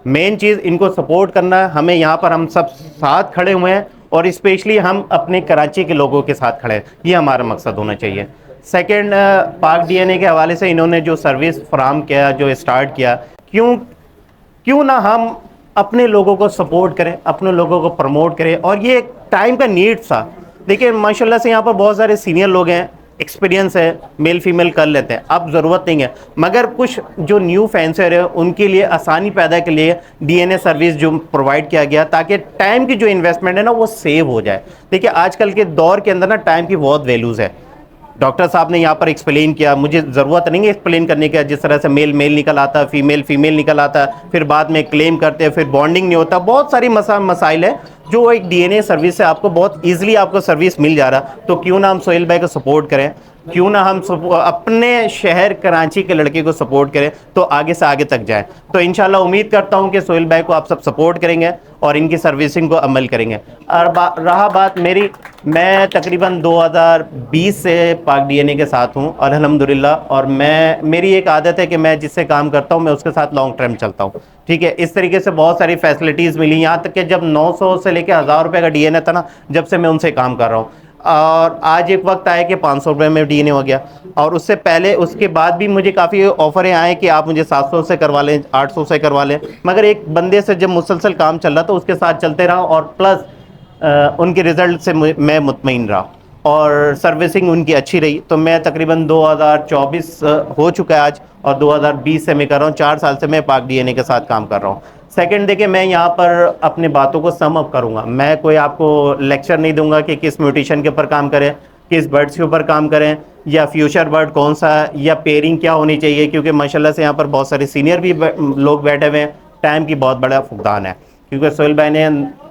मेन चीज़ इनको सपोर्ट करना। हमें यहाँ पर हम सब साथ खड़े हुए हैं और स्पेशली हम अपने कराची के लोगों के साथ खड़े हैं, ये हमारा मकसद होना चाहिए। सेकंड, पाक डीएनए के हवाले से इन्होंने जो सर्विस फराम किया, जो स्टार्ट किया, क्यों ना हम अपने लोगों को सपोर्ट करें, अपने लोगों को प्रमोट करें। और ये टाइम का नीड था। देखिए माशाल्लाह से यहाँ पर बहुत सारे सीनियर लोग हैं, एक्सपीरियंस है, मेल फीमेल कर लेते हैं, अब ज़रूरत नहीं है। मगर कुछ जो न्यू फैंसर है उनके लिए आसानी पैदा के लिए डीएनए सर्विस जो प्रोवाइड किया गया, ताकि टाइम की जो इन्वेस्टमेंट है ना वो सेव हो जाए। देखिए आजकल के दौर के अंदर ना टाइम की बहुत वैल्यूज़ है। डॉक्टर साहब ने यहाँ पर एक्सप्लेन किया, मुझे ज़रूरत नहीं है एक्सप्लेन करने का। जिस तरह से मेल निकल आता, फीमेल निकल आता, फिर बाद में क्लेम करते हैं, फिर बॉन्डिंग नहीं होता, बहुत सारी मसाइल है जो एक डीएनए सर्विस से आपको बहुत इजीली आपको सर्विस मिल जा रहा। तो क्यों ना हम सोहेल भाई को सपोर्ट करें, क्यों ना हम अपने शहर कराची के लड़के को सपोर्ट करें तो आगे से आगे तक जाए। तो इंशाल्लाह उम्मीद करता हूं कि सोहेल भाई को आप सब सपोर्ट करेंगे और इनकी सर्विसिंग को अमल करेंगे। और रहा बात मेरी, मैं तकरीबन 2020 से पाक डीएनए के साथ हूं और अल्हम्दुलिल्लाह। और मेरी एक आदत है कि मैं जिससे काम करता हूं मैं उसके साथ लॉन्ग टर्म चलता हूं, ठीक है। इस तरीके से बहुत सारी फैसिलिटीज़ मिली, यहाँ तक कि जब 900 से लेकर 1000 रुपये का डीएनए था ना, जब से मैं उनसे काम कर रहा हूँ। और आज एक वक्त आया कि 500 रुपये में डीएनए हो गया। और उससे पहले उसके बाद भी मुझे काफ़ी ऑफरें आए कि आप मुझे 700 से करवा लें, 800 से करवा लें। मगर एक बंदे से जब मुसलसल काम चल रहा था उसके साथ चलते रहा और प्लस उनके रिज़ल्ट से मैं मुतमईन रहा और सर्विसिंग उनकी अच्छी रही। तो मैं तकरीबन 2024 हो चुका है आज और 2020 से मैं कर रहा हूँ, 4 साल से मैं पाक डीएनए के साथ काम कर रहा हूँ। सेकंड, देखिए मैं यहाँ पर अपने बातों को सम अप करूँगा। मैं कोई आपको लेक्चर नहीं दूंगा कि किस म्यूटेशन के ऊपर काम करें, किस बर्ड्स के ऊपर काम करें, या फ्यूचर बर्ड कौन सा, या पेयरिंग क्या होनी चाहिए, क्योंकि माशाल्लाह से यहाँ पर बहुत सारे सीनियर भी लोग बैठे हुए हैं। टाइम की बहुत बड़ा फुकदान है, क्योंकि सोहेल भाई ने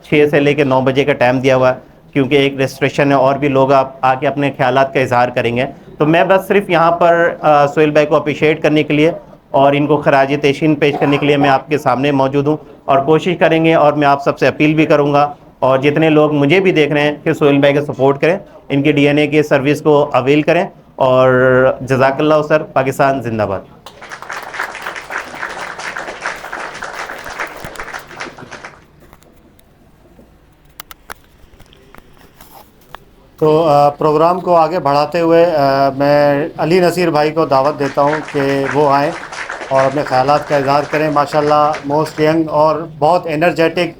6 से लेकर 9 बजे का टाइम दिया हुआ है, क्योंकि एक रजिस्ट्रेशन है और भी लोग आप आके अपने ख्यालात का इजहार करेंगे। तो मैं बस सिर्फ यहाँ पर सोहेल भाई को अप्रिशिएट करने के लिए और इनको खराज तहसीन पेश करने के लिए मैं आपके सामने मौजूद हूँ, और कोशिश करेंगे, और मैं आप सबसे अपील भी करूँगा, और जितने लोग मुझे भी देख रहे हैं, कि सोहेल भाई का सपोर्ट करें, इनकी DNA की सर्विस को अवेल करें। और जज़ाकल्लाह सर, पाकिस्तान जिंदाबाद। तो प्रोग्राम को आगे बढ़ाते हुए मैं अली नसीर भाई को दावत देता हूं कि वो आएँ और अपने ख़यालात का इज़हार करें। माशाल्लाह मोस्ट यंग और बहुत एनर्जेटिक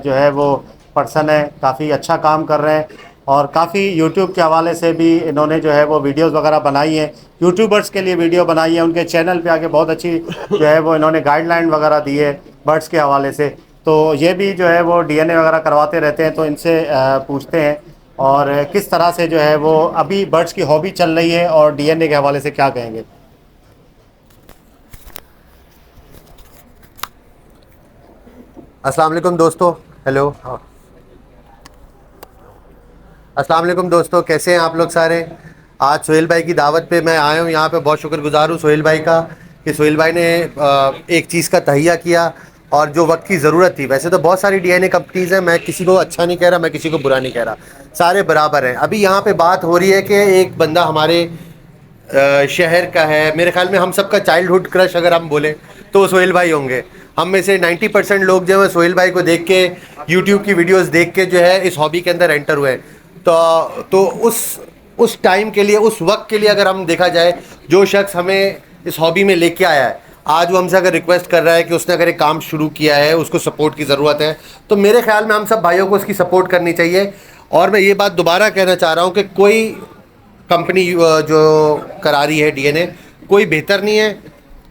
जो है वो पर्सन है, काफ़ी अच्छा काम कर रहे हैं, और काफ़ी यूट्यूब के हवाले से भी इन्होंने जो है वो वीडियोस वगैरह बनाई हैं, यूट्यूबर्स के लिए वीडियो बनाई है। उनके चैनल पे आके बहुत अच्छी जो है वो इन्होंने गाइडलाइन वगैरह दी है बर्ड्स के हवाले से। तो ये भी जो है वो DNA वगैरह करवाते रहते हैं, तो इनसे पूछते हैं और किस तरह से जो है वो अभी बर्ड्स की हॉबी चल रही है, और DNA के हवाले से क्या कहेंगे। अस्सलाम वालेकुम दोस्तों, हेलो, अस्सलाम वालेकुम दोस्तों, कैसे हैं आप लोग सारे। आज सोहेल भाई की दावत पे मैं आया हूँ यहाँ पे। बहुत शुक्रगुजार हूँ सोहेल भाई का कि सोहेल भाई ने एक चीज़ का तहिया किया और जो वक्त की ज़रूरत थी। वैसे तो बहुत सारी DNA कंपनीज़ हैं, मैं किसी को अच्छा नहीं कह रहा, मैं किसी को बुरा नहीं कह रहा, सारे बराबर हैं। अभी यहाँ पे बात हो रही है कि एक बंदा हमारे शहर का है, मेरे ख्याल में हम सबका चाइल्डहुड क्रश अगर हम बोले तो वो सोहेल भाई होंगे। हम में से 90% लोग जो है सोहेल भाई को देख के, यूट्यूब की वीडियोस देख के जो है इस हॉबी के अंदर एंटर हुए। तो उस टाइम के लिए, उस वक्त के लिए अगर हम देखा जाए, जो शख्स हमें इस हॉबी में लेके आया है, आज वो हमसे अगर रिक्वेस्ट कर रहा है कि उसने अगर एक काम शुरू किया है, उसको सपोर्ट की ज़रूरत है, तो मेरे ख्याल में हम सब भाइयों को उसकी सपोर्ट करनी चाहिए। और मैं ये बात दोबारा कहना चाह रहा हूँ कि कोई कंपनी जो करा रही है DNA, कोई बेहतर नहीं है,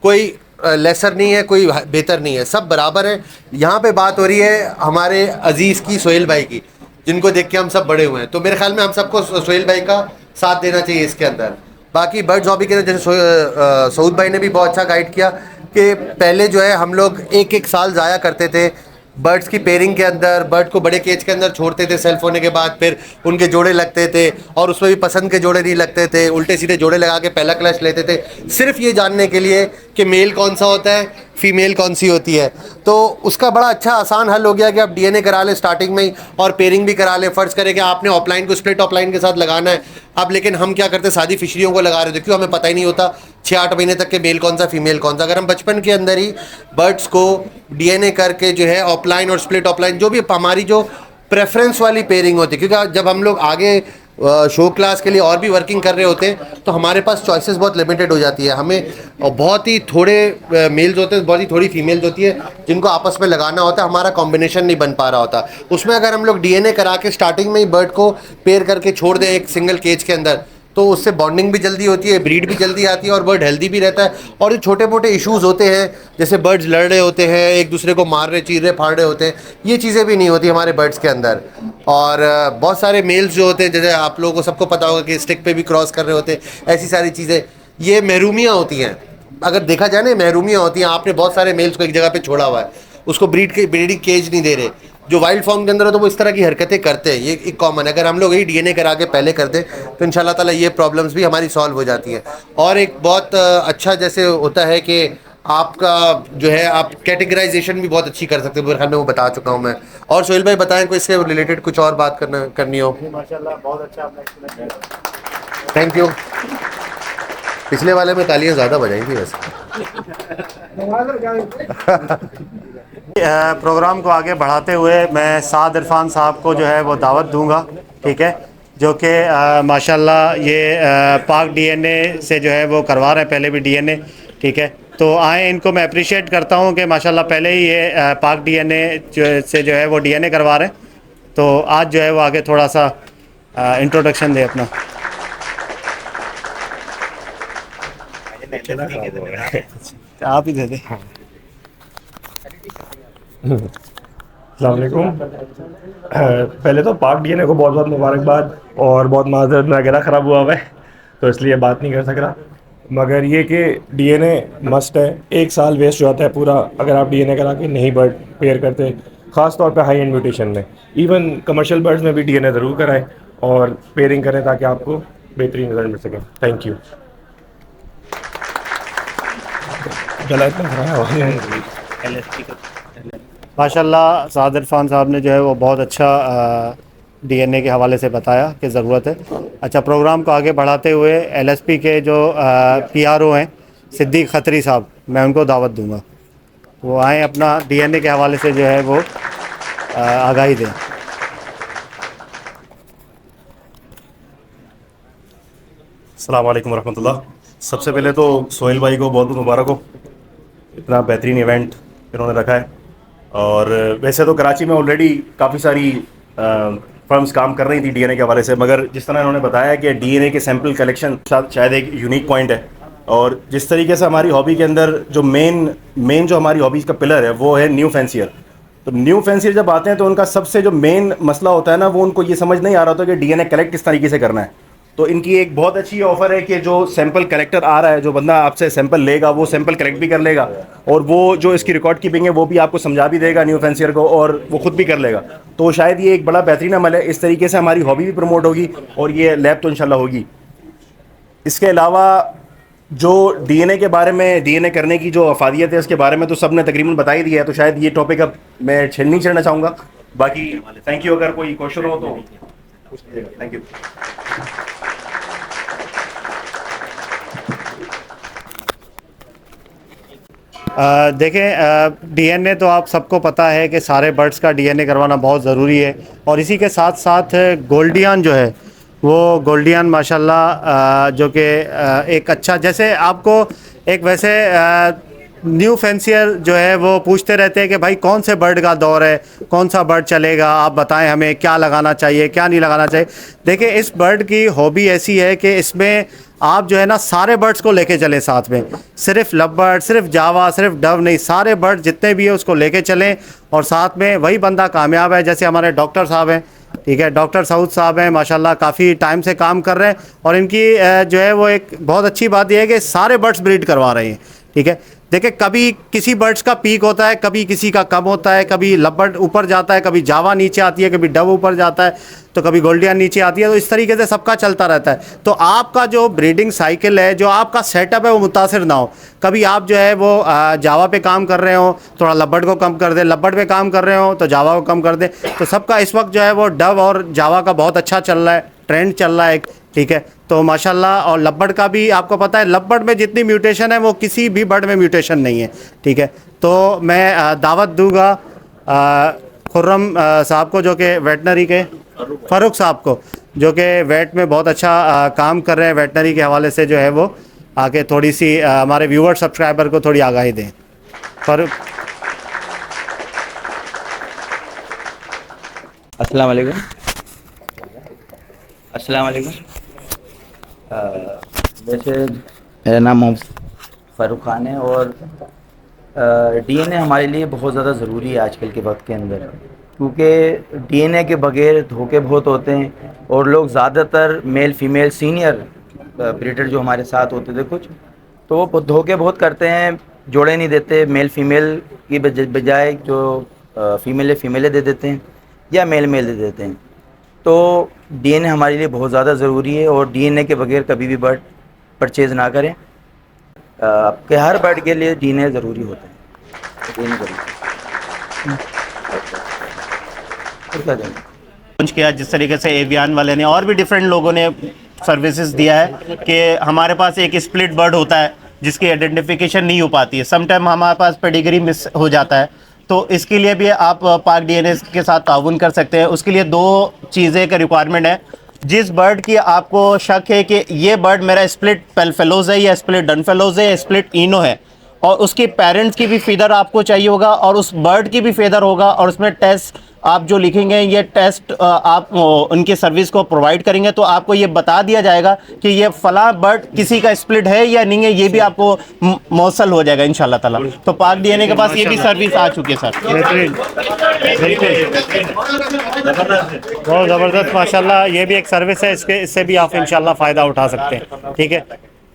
कोई लेसर नहीं है, कोई बेहतर नहीं है, सब बराबर है। यहाँ पे बात हो रही है हमारे अजीज़ की, सोहेल भाई की, जिनको देख के हम सब बड़े हुए हैं। तो मेरे ख्याल में हम सबको सोहेल भाई का साथ देना चाहिए इसके अंदर। बाकी बर्ड्स हॉबी के अंदर जैसे सऊद भाई ने भी बहुत अच्छा गाइड किया कि पहले जो है हम लोग एक साल ज़ाया करते थे बर्ड्स की पेयरिंग के अंदर। बर्ड को बड़े केज के अंदर छोड़ते थे सेल्फ होने के बाद, फिर उनके जोड़े लगते थे और उसमें भी पसंद के जोड़े नहीं लगते थे, उल्टे सीधे जोड़े लगा के पहला क्लच लेते थे, सिर्फ ये जानने के लिए कि मेल कौन सा होता है, फीमेल कौन सी होती है। तो उसका बड़ा अच्छा आसान हल हो गया कि आप DNA करा लें स्टार्टिंग में ही, और पेयरिंग भी करा लें। फ़र्ज़ करें कि आपने ऑफलाइन को स्प्लिट ऑफलाइन के साथ लगाना है अब, लेकिन हम क्या करते सादी फिशरियों को लगा रहे थे, क्यों, हमें पता ही नहीं होता 6-8 महीने तक के मेल कौन सा फीमेल कौन सा। अगर हम बचपन के अंदर ही बर्ड्स को DNA करके जो है ऑफलाइन और स्प्लिट ऑफलाइन, जो भी हमारी जो प्रेफरेंस वाली पेयरिंग होती है, क्योंकि जब हम लोग आगे शो क्लास के लिए और भी वर्किंग कर रहे होते हैं तो हमारे पास चॉइसेस बहुत लिमिटेड हो जाती है। हमें बहुत ही थोड़े मेल्स होते हैं, बहुत ही थोड़ी फीमेल्स होती है जिनको आपस में लगाना होता है, हमारा कॉम्बिनेशन नहीं बन पा रहा होता। उसमें अगर हम लोग DNA करा के स्टार्टिंग में ही बर्ड को पेयर करके छोड़ दें एक सिंगल केज के अंदर, तो उससे बॉन्डिंग भी जल्दी होती है, ब्रीड भी जल्दी आती है और बर्ड हेल्दी भी रहता है। और जो छोटे मोटे इश्यूज़ होते हैं, जैसे बर्ड्स लड़ रहे होते हैं, एक दूसरे को मार रहे, चीर रहे, फाड़ रहे होते हैं, ये चीज़ें भी नहीं होती हमारे बर्ड्स के अंदर। और बहुत सारे मेल्स जो होते हैं, जैसे आप लोगों को सबको पता होगा कि स्टिक पे भी क्रॉस कर रहे होते हैं, ऐसी सारी चीज़ें, ये महरूमियाँ होती हैं। अगर देखा जाए ना, महरूमियाँ होती हैं। आपने बहुत सारे मेल्स को एक जगह पर छोड़ा हुआ है, उसको ब्रीडिंग केज नहीं दे रहे, जो वाइल्ड फॉर्म के अंदर हो तो वो इस तरह की हरकतें करते हैं, ये एक कॉमन। अगर हम लोग यही DNA करा के पहले कर दें तो इंशाल्लाह ताला ये प्रॉब्लम्स भी हमारी सॉल्व हो जाती हैं। और एक बहुत अच्छा जैसे होता है कि आपका जो है आप कैटेगराइजेशन भी बहुत अच्छी कर सकते हो, मेरे ख्याल में वो बता चुका हूँ मैं। और सोहेल भाई बताएं कोई इससे रिलेटेड कुछ और बात करनी हो। माशाल्लाह बहुत अच्छा आपने एक्सप्लेन किया, थैंक यू। पिछले वाले में तालियां ज़्यादा बजाई थी वैसे। प्रोग्राम को आगे बढ़ाते हुए मैं साद इरफान साहब को जो है वो दावत दूंगा, ठीक है, जो कि माशाल्लाह ये पाक DNA से जो है वो करवा रहे हैं, पहले भी DNA, ठीक है। तो आए, इनको मैं अप्रिशिएट करता हूँ कि माशाल्लाह पहले ही ये पाक DNA से जो है वो DNA करवा रहे हैं। तो आज जो है वो आगे थोड़ा सा इंट्रोडक्शन दे अपना। आप ही दे दें। अस्सलाम वालेकुम। पहले तो पाक DNA को बहुत बहुत मुबारकबाद, और बहुत माजरत, मेरा गला ख़राब हुआ है तो इसलिए बात नहीं कर सक रहा। मगर ये कि डीएनए मस्ट है, 1 साल वेस्ट हो जाता है पूरा अगर आप डीएनए करा के नहीं बर्ड पेयर करते, ख़ास तौर पे हाई एंड म्यूटेशन में। इवन कमर्शियल बर्ड्स में भी डीएनए ज़रूर कराएं और पेयरिंग करें ताकि आपको बेहतरीन रिजल्ट मिल सके। Thank you. माशाल्लाह साद इरफान साहब ने जो है वो बहुत अच्छा डीएनए के हवाले से बताया कि ज़रूरत है। अच्छा, प्रोग्राम को आगे बढ़ाते हुए एलएसपी के जो पीआरओ हैं सिद्दीक खत्री साहब, मैं उनको दावत दूंगा, वो आए अपना डीएनए के हवाले से जो है वो आगाही दें। अस्सलाम वालेकुम रहमतुल्लाह। सबसे पहले तो सोहेल भाई को बहुत बहुत मुबारक हो, इतना बेहतरीन इवेंट इन्होंने रखा है। और वैसे तो कराची में ऑलरेडी काफ़ी सारी फर्म्स काम कर रही थी डीएनए के हवाले से, मगर जिस तरह इन्होंने बताया कि डीएनए के सैंपल कलेक्शन शायद एक यूनिक पॉइंट है। और जिस तरीके से हमारी हॉबी के अंदर जो मेन जो हमारी हॉबीज़ का पिलर है वो है न्यू फैंसियर। तो न्यू फैंसियर जब आते हैं तो उनका सबसे जो मेन मसला होता है ना, वो उनको ये समझ नहीं आ रहा होता कि डीएनए कलेक्ट किस तरीके से करना है। तो इनकी एक बहुत अच्छी ऑफ़र है कि जो सैंपल कलेक्टर आ रहा है, जो बंदा आपसे सैंपल लेगा वो सैंपल कलेक्ट भी कर लेगा, और वो जो इसकी रिकॉर्ड कीपिंग है वो भी आपको समझा भी देगा न्यू फैंसियर को, और वो खुद भी कर लेगा। तो शायद ये एक बड़ा बेहतरीन अमल है। इस तरीके से हमारी हॉबी भी प्रमोट होगी और ये लैब तो इंशाल्लाह होगी। इसके अलावा जो डीएनए के बारे में, डीएनए करने की जो अफादियत है उसके बारे में तो सब ने तकरीबन बता ही दिया है, तो शायद ये टॉपिक अब मैं नहीं छेड़ना चाहूँगा। बाकी थैंक यू, अगर कोई क्वेश्चन हो तो पूछ लीजिएगा। Thank you. देखें, डीएनए तो आप सबको पता है कि सारे बर्ड्स का डीएनए करवाना बहुत ज़रूरी है। और इसी के साथ साथ गोल्डियन जो है वो गोल्डियन माशाल्लाह जो कि एक अच्छा, जैसे आपको एक वैसे न्यू फैंसियर जो है वो पूछते रहते हैं कि भाई कौन से बर्ड का दौर है, कौन सा बर्ड चलेगा, आप बताएं हमें क्या लगाना चाहिए क्या नहीं लगाना चाहिए। देखिए, इस बर्ड की हॉबी ऐसी है कि इसमें आप जो है ना सारे बर्ड्स को लेके चलें साथ में, सिर्फ लवबर्ड, सिर्फ जावा, सिर्फ डव नहीं, सारे बर्ड जितने भी है उसको लेके चलें और साथ में वही बंदा कामयाब है। जैसे हमारे डॉक्टर साहब हैं, ठीक है, डॉक्टर सऊद साहब हैं, माशाल्लाह काफ़ी टाइम से काम कर रहे हैं और इनकी जो है वो एक बहुत अच्छी बात यह है कि सारे बर्ड्स ब्रीड करवा रहे हैं, ठीक है। देखिए, कभी किसी बर्ड्स का पीक होता है, कभी किसी का कम होता है, कभी लवबर्ड ऊपर जाता है, कभी जावा नीचे आती है, कभी डव ऊपर जाता है, तो कभी गोल्डियन नीचे आती है। तो इस तरीके से सबका चलता रहता है। तो आपका जो ब्रीडिंग साइकिल है, जो आपका सेटअप है वो मुतासिर ना हो। कभी आप जो है वो जावा पे काम कर रहे हो, थोड़ा लवबर्ड को कम कर दें, लवबर्ड पे काम कर रहे हो तो जावा को कम कर दें। तो सबका इस वक्त जो है वो डव और जावा का बहुत अच्छा चल रहा है, ट्रेंड चल रहा है एक, ठीक है। तो माशाल्लाह, और लवबर्ड का भी आपको पता है, लवबर्ड में जितनी म्यूटेशन है वो किसी भी बर्ड में म्यूटेशन नहीं है, ठीक है। तो मैं दावत दूंगा खुर्रम साहब को, जो कि वेटनरी के, फ़ारूक साहब को, जो कि वेट में बहुत अच्छा काम कर रहे हैं, वेटनरी के हवाले से जो है वो आके थोड़ी सी हमारे व्यूअर सब्सक्राइबर को थोड़ी आगाही दें। फ़ारूक। अस्सलाम वालेकुम। अस्सलाम वालेकुम। वैसे मेरा नाम मोहम्मद फ़ारूक खान है और डीएनए हमारे लिए बहुत ज़्यादा ज़रूरी है आजकल के वक्त के अंदर, क्योंकि डीएनए के बगैर धोखे बहुत होते हैं और लोग ज़्यादातर मेल फीमेल सीनियर ब्रीडर जो हमारे साथ होते थे कुछ, तो वो धोखे बहुत करते हैं, जोड़े नहीं देते, मेल फीमेल की बजाय जो फीमेल दे देते हैं या मेल दे देते हैं। तो डीएनए हमारे लिए बहुत ज़्यादा ज़रूरी है और डीएनए के बगैर कभी भी बर्ड परचेज़ ना करें। आपके हर बर्ड के लिए डीएनए ज़रूरी होता है। डीएनए लॉन्च किया जिस तरीके से एवियन वाले ने और भी डिफरेंट लोगों ने सर्विसेज दिया है कि हमारे पास एक स्प्लिट बर्ड होता है जिसकी आइडेंटिफिकेशन नहीं हो पाती है, समटाइम हमारे पास पेडिग्री मिस हो जाता है, तो इसके लिए भी आप पाक डीएनए के साथ ताउन कर सकते हैं। उसके लिए दो चीज़ें का रिक्वायरमेंट है। जिस बर्ड की आपको शक है कि ये बर्ड मेरा स्प्लिट पेलफेलोज है या स्प्लिट डनफेलोज है या स्प्लिट इनो है, और उसके पेरेंट्स की भी फीदर आपको चाहिए होगा और उस बर्ड की भी फीदर होगा और उसमें टेस्ट आप जो लिखेंगे ये टेस्ट आप उनकी सर्विस को प्रोवाइड करेंगे तो आपको ये बता दिया जाएगा कि ये फला बर्ड किसी का स्प्लिट है या नहीं है, ये भी आपको मौसल हो जाएगा इंशाल्लाह ताला। तो पाक डीएनए के पास ये भी सर्विस आ चुकी है सर। बहुत ज़बरदस्त माशाल्लाह, ये भी एक सर्विस है, इससे भी आप इंशाल्लाह फ़ायदा उठा सकते हैं। ठीक है,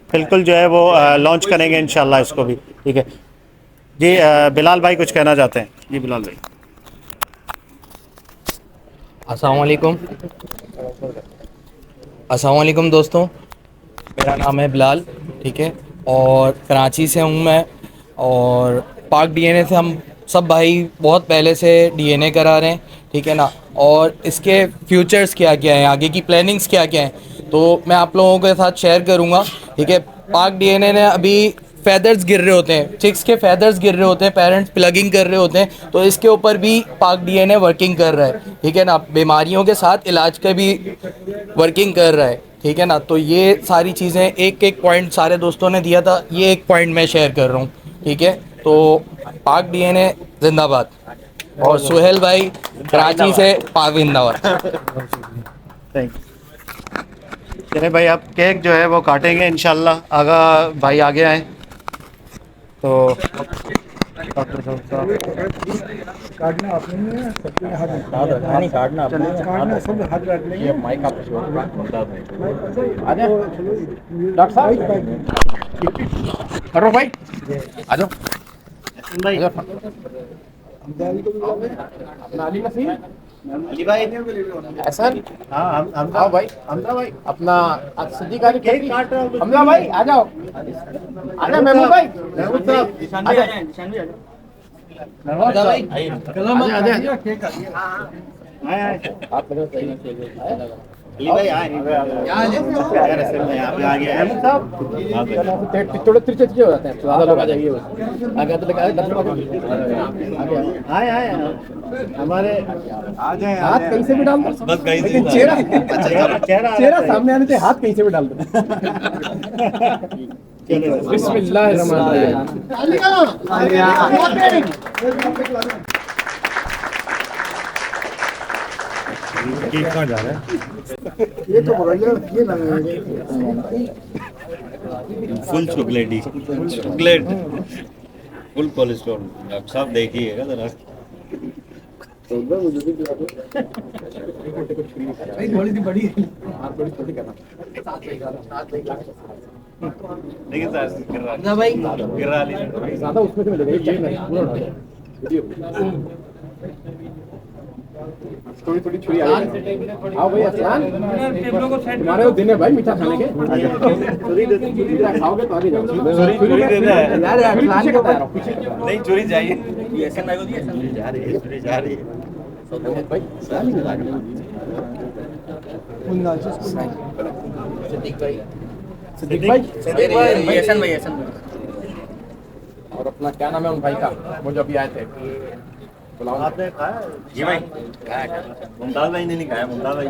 बिल्कुल जो है वो लॉन्च करेंगे इंशाल्लाह इसको भी। ठीक है जी, बिलाल भाई कुछ कहना चाहते हैं? जी बिलाल भाई। अस्सलाम वालेकुम दोस्तों, मेरा नाम है बिलाल। ठीक है, और कराची से हूँ मैं, और पाक डीएनए से हम सब भाई बहुत पहले से डीएनए करा रहे हैं। ठीक है ना, और इसके फ्यूचर्स क्या क्या हैं, आगे की प्लानिंग्स क्या क्या हैं, तो मैं आप लोगों के साथ शेयर करूँगा। ठीक है, पाक डीएनए ने अभी फैदर्स गिर रहे होते हैं, चिक्स के फैदर्स गिर रहे होते हैं, पेरेंट्स प्लगिंग कर रहे होते हैं, तो इसके ऊपर भी पाक डीएनए वर्किंग कर रहा है। ठीक है ना, बीमारियों के साथ इलाज का भी वर्किंग कर रहा है। ठीक है ना, तो ये सारी चीज़ें एक एक पॉइंट सारे दोस्तों ने दिया था, ये एक पॉइंट मैं शेयर कर रहा हूँ। ठीक है, तो पाक डीएनए जिंदाबाद, और सुहेल भाई कराची से पाक जिंदाबाद। चले भाई, अब केक जो है वो काटेंगे इंशाल्लाह। आगा भाई आगे आए तो काटना आपने नहीं है, सबके हाथ में नहीं काटना काटना सब हाथ रख लेंगे। माइक आप डॉक्टर साहब करो भाई, आ जाओ भाई। अपना अली नसीम, अली भाई, एहसन, हाँ हम आओ भाई, हमजा भाई, अपना सिद्दीक अली केक काट रहे हो। हमजा भाई आ जाओ, आ जाओ महमूद भाई, महमूद साहब, आ जाओ भाई, आप अली भाई आए महमूद साहब, थोड़े तिरछे हो जाते हैं, ज़्यादा लोग आ जाएंगे आगे तो लगा आए आए हमारे आ जाए, हाथ कहीं से भी डाल दो, बस कहीं से चेहरा सामने आने से हाथ कहीं से भी डाल दो। बिस्मिल्लाहिर्रहमानिर्रहीम। कहाँ जा रहा है? ये तो बोलिए, ये लगाएंगे फुल चॉकलेटी, चॉकलेट फुल कोलेस्ट्रॉल। डॉक्टर साहब देखिएगा जरा। थोड़ी सी बड़ी देखिए सर, गिरा ली ज़्यादा उसमें से मिलेगा, चेक नहीं थोड़ी थोड़ी छुरी आओ भाई, असान तुम्हारे वो दिन है भाई मीठा खाने के, खाओगे तो आगे जाओ। छुरी दे दे यार असान के बता रहा हूं, नहीं, छुरी चाहिए। भाई सिद्दीक भाई, और अपना क्या नाम है उन भाई का, वो जो अभी आए थे, आपने खाया? जी भाई, मुमताज भाई ने नहीं खाया। मुमताज भाई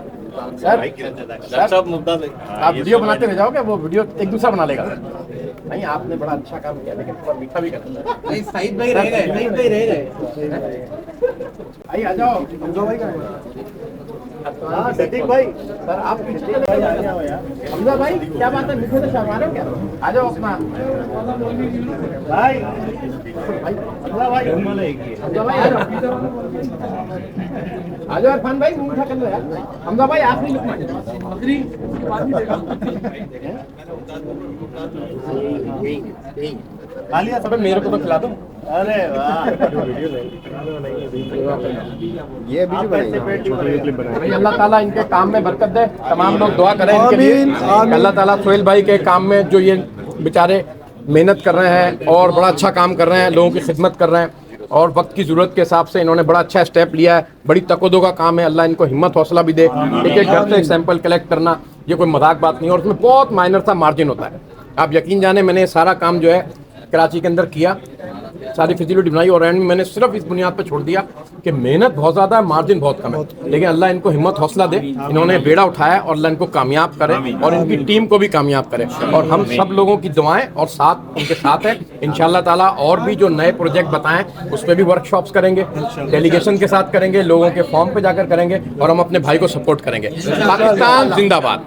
सर सब मुमताज भाई, आप वीडियो बनाते रह जाओगे, वो वीडियो एक दूसरा बना लेगा। नहीं, आपने बड़ा अच्छा काम किया, लेकिन थोड़ा मीठा भी करना। नहीं, सईद भाई रह गए, सईद भाई रह गए। भाई आ जाओ, हमजा भाई का हाँ सिद्दीक भाई, सर आप पीछे चले जाओ यार। हमजा भाई क्या बात है, मीठे से शर्मा रहे हो क्या? आ जाओ अपना भाई, हमजा भाई, हमजा भाई आ जाओ इरफान भाई, मीठा कर लो यार। हमजा भाई आखिरी लुकमा, आखिरी खालिया सब मेरे को तो खिला दो। अरे वाह, ये भाई अल्लाह ताला इनके काम में बरकत दे, तमाम लोग दुआ करें इनके लिए। अल्लाह ताला सोहेल भाई के काम में, जो ये बेचारे मेहनत कर रहे हैं और बड़ा अच्छा काम कर रहे हैं, लोगों की खिदमत कर रहे हैं, और वक्त की ज़रूरत के हिसाब से इन्होंने बड़ा अच्छा स्टेप लिया है। बड़ी तकदो का काम है, अल्लाह इनको हिम्मत हौसला भी दे। एक एक घर से सैंपल कलेक्ट करना ये कोई मजाक बात नहीं है, और उसमें बहुत माइनर सा मार्जिन होता है। आप यकीन जाने, मैंने सारा काम जो है कराची के अंदर किया, सारी फैसिलिटी बनाई और एंड में मैंने सिर्फ इस बुनियाद पर छोड़ दिया कि मेहनत बहुत ज़्यादा है, मार्जिन बहुत कम है, लेकिन अल्लाह इनको हिम्मत हौसला दे, इन्होंने बेड़ा उठाया और अल्लाह इनको कामयाब करे और इनकी टीम को भी कामयाब करे और हम सब लोगों की दुआएं और साथ उनके साथ है इंशाल्लाह ताला। और भी जो नए प्रोजेक्ट बताएं उसमें भी वर्कशॉप्स करेंगे, डेलीगेशन के साथ करेंगे, लोगों के फॉर्म पे जाकर करेंगे और हम अपने भाई को सपोर्ट करेंगे। पाकिस्तान जिंदाबाद,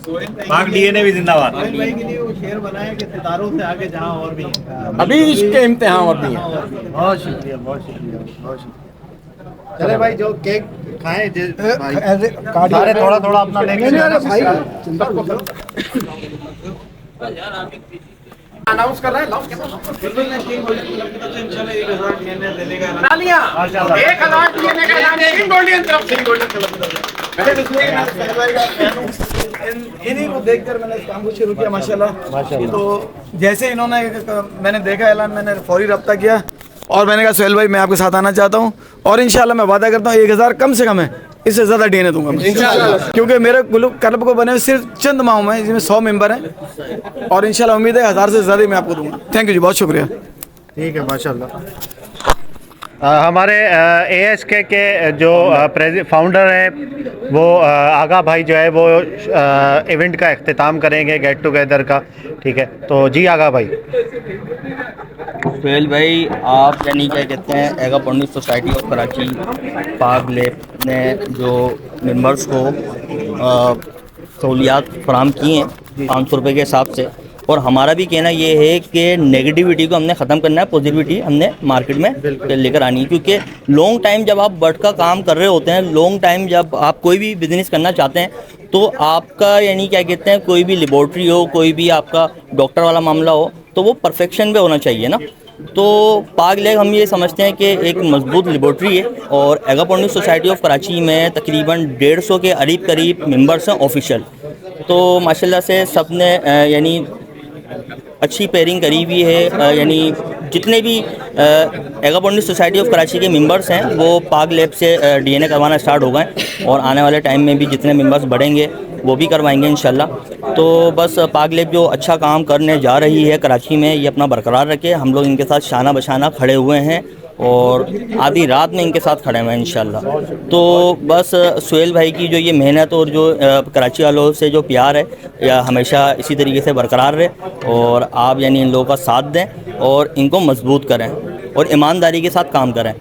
पाक डीएनए भी जिंदाबाद। भाई के लिए वो शेर बनाया कि सितारों से आगे जहां और भी अभी इसके इम्तिहान और भी हैं। बहुत शुक्रिया, बहुत शुक्रिया, बहुत शुक्रिया। चले भाई जो केक खाएं सारे थोड़ा थोड़ा अपना लेके अनाउंस कर रहे हैं, लाओ तालियां 1000 डीएनए का नाम सिंह गोल्डियन तरफ से, इन्हीं को देखकर मैंने इस काम को शुरू किया माशाल्लाह। तो जैसे इन्होंने मैंने देखा ऐलान, मैंने फौरी रब्ता किया और मैंने कहा सोहेल भाई मैं आपके साथ आना चाहता हूँ और इंशाल्लाह मैं वादा करता हूँ 1000 कम से कम है, इससे ज़्यादा डीएनए दूंगा इंशाल्लाह, क्योंकि मेरे क्लब को बने हुए सिर्फ चंद माह में जिसमें 100 मेंबर हैं और इंशाल्लाह उम्मीद है 1000 से ज़्यादा मैं आपको दूंगा। थैंक यू जी, बहुत शुक्रिया। ठीक है माशाल्लाह। हमारे ASK के जो फाउंडर हैं वो आगा भाई जो है वो इवेंट का अख्तिताम करेंगे, गेट टुगेदर का। ठीक है, तो जी आगा भाई। सोहेल भाई, आप यानी क्या कहते हैं एगा पॉन्डिस सोसाइटी ऑफ कराची पाक लेब ने जो मेंबर्स को सहूलियात फराम की हैं 500 रुपये के हिसाब से, और हमारा भी कहना ये है कि नेगेटिविटी को हमने ख़त्म करना है, पॉजिटिविटी हमने मार्केट में लेकर आनी है, क्योंकि लॉन्ग टाइम जब आप बढ़ का काम कर रहे होते हैं, लॉन्ग टाइम जब आप कोई भी बिज़नेस करना चाहते हैं तो आपका यानी क्या कहते हैं कोई भी लेबॉर्ट्री हो, कोई भी आपका डॉक्टर वाला मामला हो तो वो परफेक्शन पे होना चाहिए ना। तो पाक लेब हम ये समझते हैं कि एक मजबूत लेबॉर्ट्री है और एगा पॉन्डिस सोसाइटी ऑफ कराची में तकरीबन 150 के करीब मेंबर्स हैं ऑफिशियल। तो माशाल्लाह से सब ने यानी अच्छी पेयरिंग करी हुई है, यानी जितने भी एगा पॉन्डिस सोसाइटी ऑफ कराची के मेंबर्स हैं वो पाक लेब से डीएनए करवाना स्टार्ट हो गए और आने वाले टाइम में भी जितने मेंबर्स बढ़ेंगे वो भी करवाएंगे इंशाल्लाह। तो बस पाक लेब जो अच्छा काम करने जा रही है कराची में ये अपना बरकरार रखे, हम लोग इनके साथ शाना बशाना खड़े हुए हैं और आधी रात में इनके साथ खड़े हुए हैं इंशाल्लाह। तो बस सोहेल भाई की जो ये मेहनत और जो कराची वालों से जो प्यार है या हमेशा इसी तरीके से बरकरार रहे और आप यानी इन लोगों का साथ दें और इनको मजबूत करें और ईमानदारी के साथ काम करें।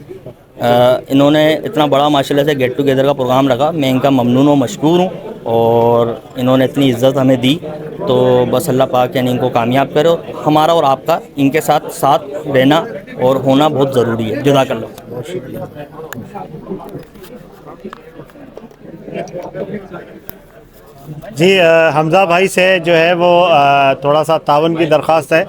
इन्होंने इतना बड़ा माशाल्लाह से गेट टुगेदर का प्रोग्राम रखा, मैं इनका ममनून और मशकूर हूँ और इन्होंने इतनी इज़्ज़त हमें दी। तो बस अल्लाह पाक यानी इनको कामयाब करो, हमारा और आपका इनके साथ रहना और होना बहुत ज़रूरी है। जज़ाकल्लाह। जी हमज़ा भाई से जो है वो थोड़ा सा तावन की दरख्वास्त है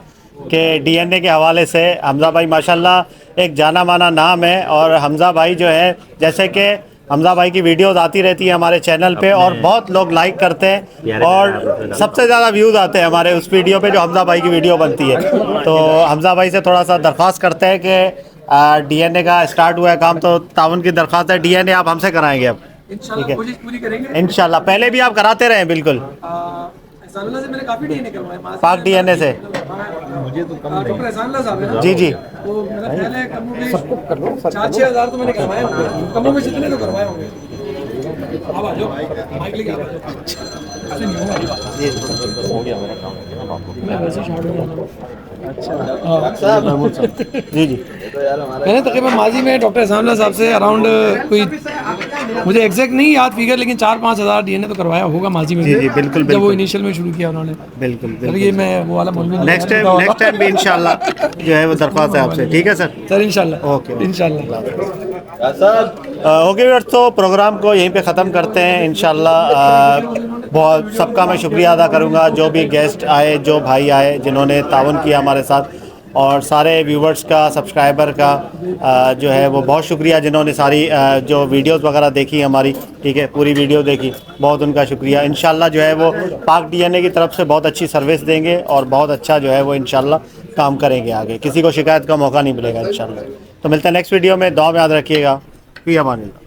कि डीएनए के हवाले से हमज़ा भाई माशाल्लाह एक जाना माना नाम है और हमज़ा भाई जो है जैसे कि हमज़ा भाई की वीडियोस आती रहती है हमारे चैनल पे और बहुत लोग लाइक करते हैं और सबसे ज़्यादा व्यूज़ आते हैं हमारे उस वीडियो पे जो हमज़ा भाई की वीडियो बनती है। तो हमज़ा भाई से थोड़ा सा दरख्वास्त करते हैं कि डीएनए का स्टार्ट हुआ है काम, तो तावन की दरख्वास्त है, डीएनए आप हमसे कराएंगे अब। ठीक है, कोशिश पूरी करेंगे इंशाल्लाह। पहले भी आप कराते रहे बिल्कुल एहसानुल्लाह से मैंने काफी डीएनए करवाए, पाक डीएनए से। मुझे तो कम डॉक्टर एहसानुल्लाह साहब है ना? जी जी, वो मेरा ख्याल है कम में सबको कर लो 4-6 हज़ार तो मैंने करवाए होंगे, कम में जितने तो करवाए होंगे। अब आ जाओ माइक लेके आ जाओ। ऐसे नहीं होगा, हो गया मेरा काम, मैं वैसे शॉर्ट हो गया। अच्छा जी जी, मैंने तकरीबन माजी में डॉक्टर एहसानुल्लाह साहब से अराउंड कोई मुझे एग्जैक्ट नहीं याद फिगर लेकिन 4-5 हज़ार डीएनए तो करवाया होगा माजी में। जी जी, बिल्कुल जब वो इनिशियल में शुरू किया उन्होंने। बिल्कुल ये मैं वो वाला मौलवी नेक्स्ट टाइम भी इंशाल्लाह जो है वो दरख्वास्त है आपसे। ठीक है सर इंशाल्लाह। ओके इंशाल्लाह। ओके व्यूअर्स, तो प्रोग्राम को यहीं पे ख़त्म करते हैं इंशाल्लाह। बहुत सबका मैं शुक्रिया अदा करूँगा जो भी गेस्ट आए, जो भाई आए जिन्होंने तावन किया हमारे साथ, और सारे व्यूवर्स का, सब्सक्राइबर का जो है वो बहुत शुक्रिया जिन्होंने सारी जो वीडियोस वगैरह देखी हमारी। ठीक है, पूरी वीडियो देखी, बहुत उनका शुक्रिया। इंशाल्लाह जो है वो पाक डीएनए की तरफ से बहुत अच्छी सर्विस देंगे और बहुत अच्छा जो है वो इंशाल्लाह काम करेंगे आगे, किसी को शिकायत का मौका नहीं मिलेगा इंशाल्लाह। तो मिलते हैं नेक्स्ट वीडियो में, दुआ में याद रखिएगा। फी अमानिल्लाह।